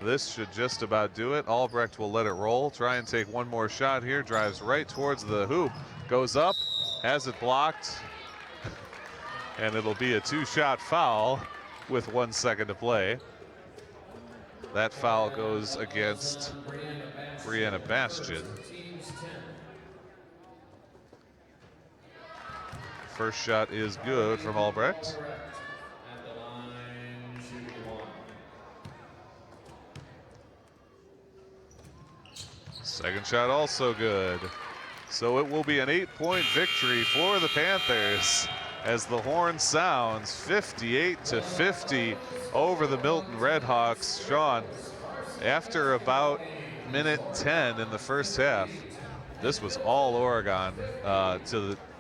This should just about do it. Albrecht will let it roll. Try and take 1 more shot here. Drives right towards the hoop. Goes up. Has it blocked. And it'll be a 2-shot foul with 1 second to play. That foul goes against Brianna Bastian. First shot is good from Albrecht. Second shot also good. So it will be an 8-point victory for the Panthers as the horn sounds, 58-50 over the Milton Redhawks. Sean, after about minute 10 in the first half, this was all Oregon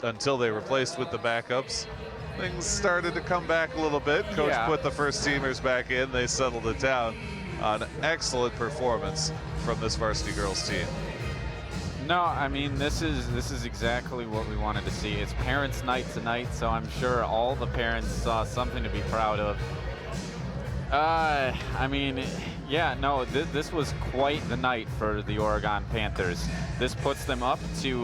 until they replaced with the backups. Things started to come back a little bit. Coach put the first teamers back in. They settled it down. An excellent performance from this varsity girls team. No, I mean, this is exactly what we wanted to see. It's parents' night tonight, so I'm sure all the parents saw something to be proud of. I mean, yeah, no, this was quite the night for the Oregon Panthers. This puts them up to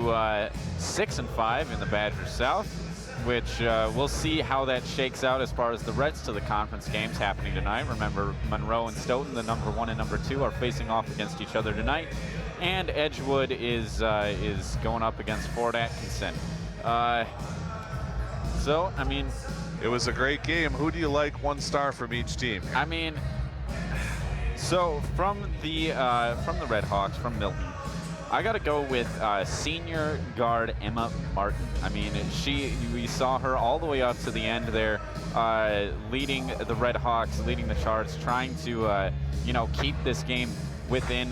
6-5 in the Badger South, which we'll see how that shakes out as far as the rest of the conference games happening tonight. Remember, Monroe and Stoughton, the number 1 and number 2, are facing off against each other tonight, and Edgewood is going up against Fort Atkinson. So, I mean, it was a great game. Who do you like 1 star from each team? I mean, so from the Red Hawks, from Milton, I got to go with senior guard Emma Martin. I mean, we saw her all the way up to the end there, leading the Red Hawks, leading the charge, trying to keep this game within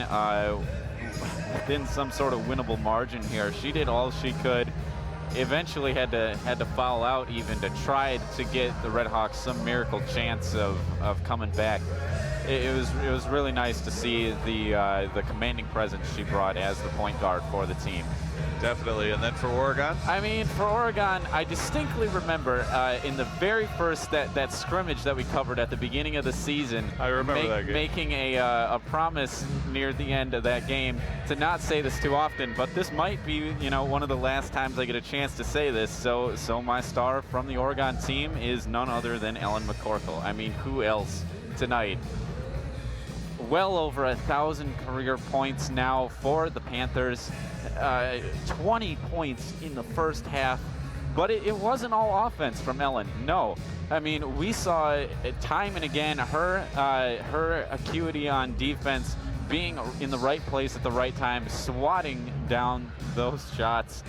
some sort of winnable margin here. She did all she could. Eventually had to foul out even to try to get the Red Hawks some miracle chance of coming back. It was really nice to see the commanding presence she brought as the point guard for the team. Definitely. And then for Oregon? I mean, for Oregon, I distinctly remember in the very first that scrimmage that we covered at the beginning of the season. I remember that game. Making a promise near the end of that game to not say this too often, but this might be one of the last times I get a chance to say this. So my star from the Oregon team is none other than Ellen McCorkle. I mean, who else tonight? Well over 1,000 career points now for the Panthers. 20 points in the first half, but it wasn't all offense from Ellen. No, I mean, we saw time and again her acuity on defense, being in the right place at the right time, swatting down those shots.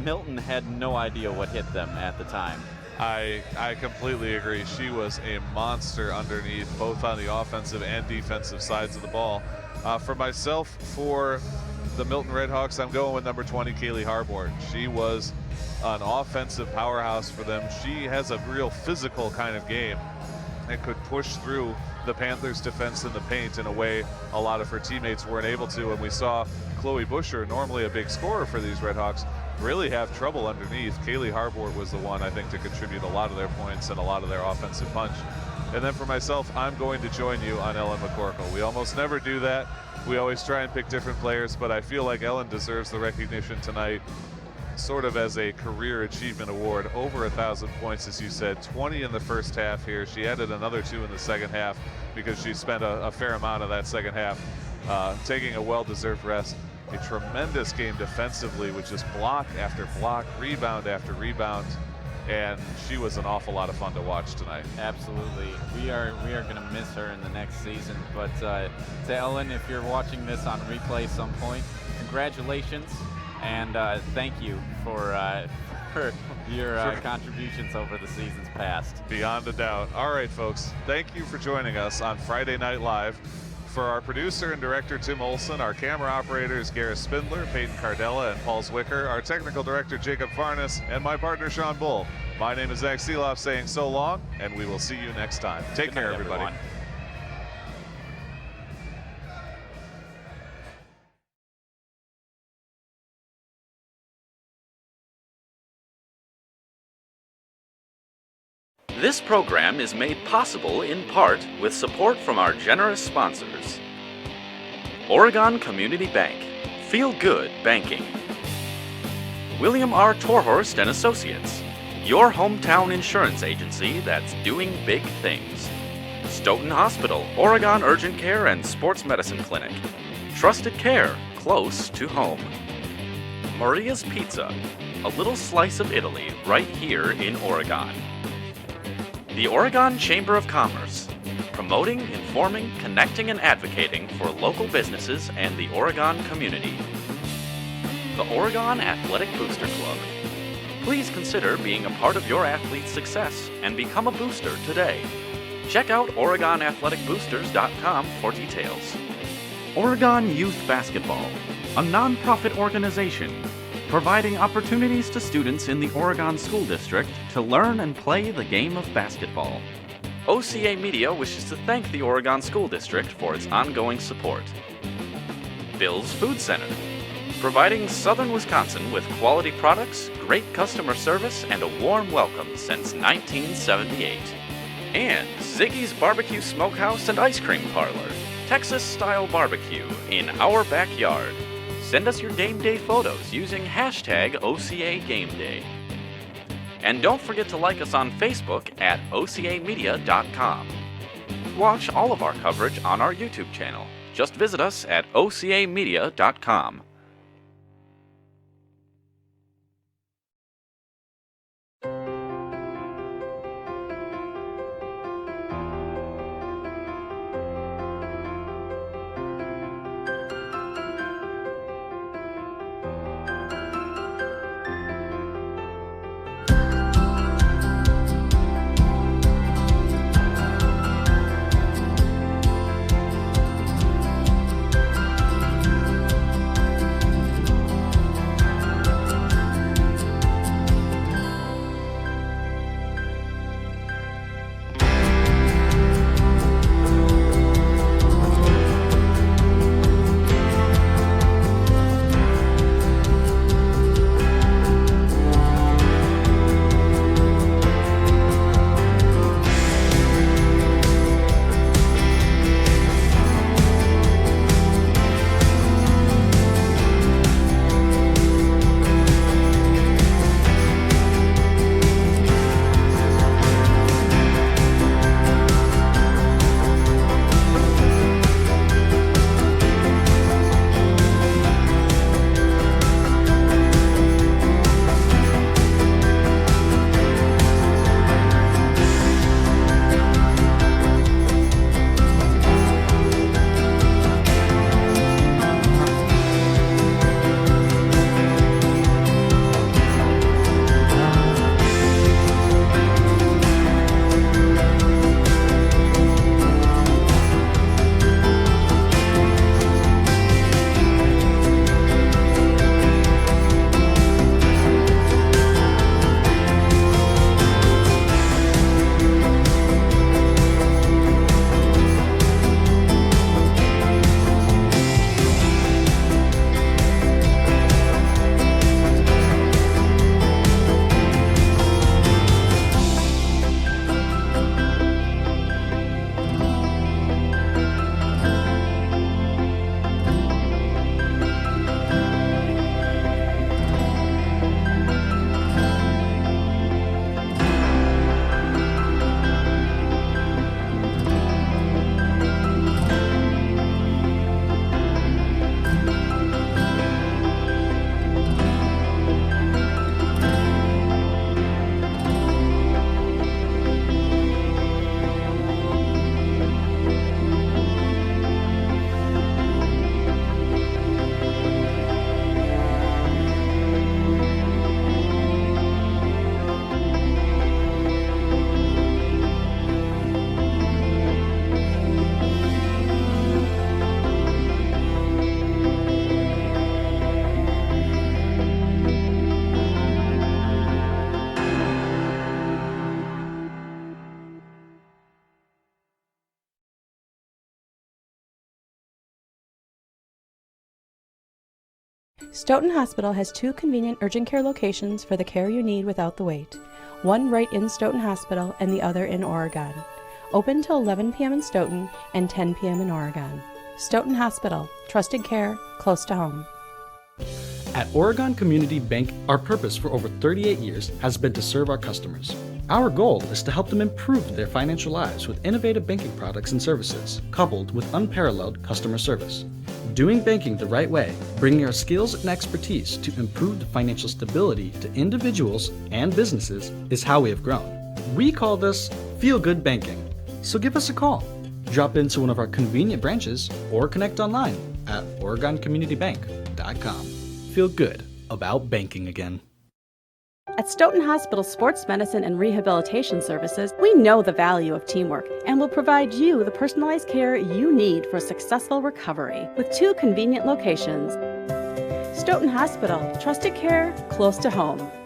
Milton had no idea what hit them at the time. I completely agree. She was a monster underneath, both on the offensive and defensive sides of the ball. For myself, for the Milton Redhawks, I'm going with number 20, Kaylee Harbord. She was an offensive powerhouse for them. She has a real physical kind of game and could push through the Panthers' defense in the paint in a way a lot of her teammates weren't able to. And we saw Chloe Busher, normally a big scorer for these Redhawks, really have trouble underneath. Kaylee Harbord was the one, I think, to contribute a lot of their points and a lot of their offensive punch. And then for myself, I'm going to join you on Ellen McCorkle. We almost never do that. We always try and pick different players, but I feel like Ellen deserves the recognition tonight, sort of as a career achievement award. Over 1,000 points, as you said, 20 in the first half here. She added another 2 in the second half because she spent a fair amount of that second half taking a well-deserved rest. A tremendous game defensively with just block after block, rebound after rebound, and she was an awful lot of fun to watch tonight. Absolutely. We are going to miss her in the next season, but to Ellen, if you're watching this on replay some point, congratulations, and thank you for your contributions over the seasons past. Beyond a doubt. All right, folks, thank you for joining us on Friday Night Live. For our producer and director, Tim Olson, our camera operators, Gareth Spindler, Peyton Cardella, and Paul Zwicker, our technical director, Jacob Farnes, and my partner, Sean Bull. My name is Zach Seeloff saying so long, and we will see you next time. Take care, everybody. Everyone. This program is made possible in part with support from our generous sponsors. Oregon Community Bank. Feel good banking. William R. Torhorst and Associates. Your hometown insurance agency that's doing big things. Stoughton Hospital, Oregon Urgent Care and Sports Medicine Clinic. Trusted care close to home. Maria's Pizza. A little slice of Italy right here in Oregon. The Oregon Chamber of Commerce, promoting, informing, connecting, and advocating for local businesses and the Oregon community. The Oregon Athletic Booster Club. Please consider being a part of your athlete's success and become a booster today. Check out OregonAthleticBoosters.com for details. Oregon Youth Basketball, a nonprofit organization providing opportunities to students in the Oregon School District to learn and play the game of basketball. OCAmedia wishes to thank the Oregon School District for its ongoing support. Bill's Food Center, providing Southern Wisconsin with quality products, great customer service, and a warm welcome since 1978. And Ziggy's Barbecue Smokehouse and Ice Cream Parlor, Texas-style barbecue in our backyard. Send us your game day photos using hashtag OCAGameDay. And don't forget to like us on Facebook at OCAmedia.com. Watch all of our coverage on our YouTube channel. Just visit us at OCAmedia.com. Stoughton Hospital has 2 convenient urgent care locations for the care you need without the wait. One right in Stoughton Hospital and the other in Oregon. Open till 11 p.m. in Stoughton and 10 p.m. in Oregon. Stoughton Hospital, trusted care, close to home. At Oregon Community Bank, our purpose for over 38 years has been to serve our customers. Our goal is to help them improve their financial lives with innovative banking products and services, coupled with unparalleled customer service. Doing banking the right way, bringing our skills and expertise to improve the financial stability to individuals and businesses is how we have grown. We call this feel-good banking. So give us a call. Drop into one of our convenient branches or connect online at OregonCommunityBank.com. Feel good about banking again. At Stoughton Hospital Sports Medicine and Rehabilitation Services, we know the value of teamwork and will provide you the personalized care you need for a successful recovery with 2 convenient locations. Stoughton Hospital, trusted care close to home.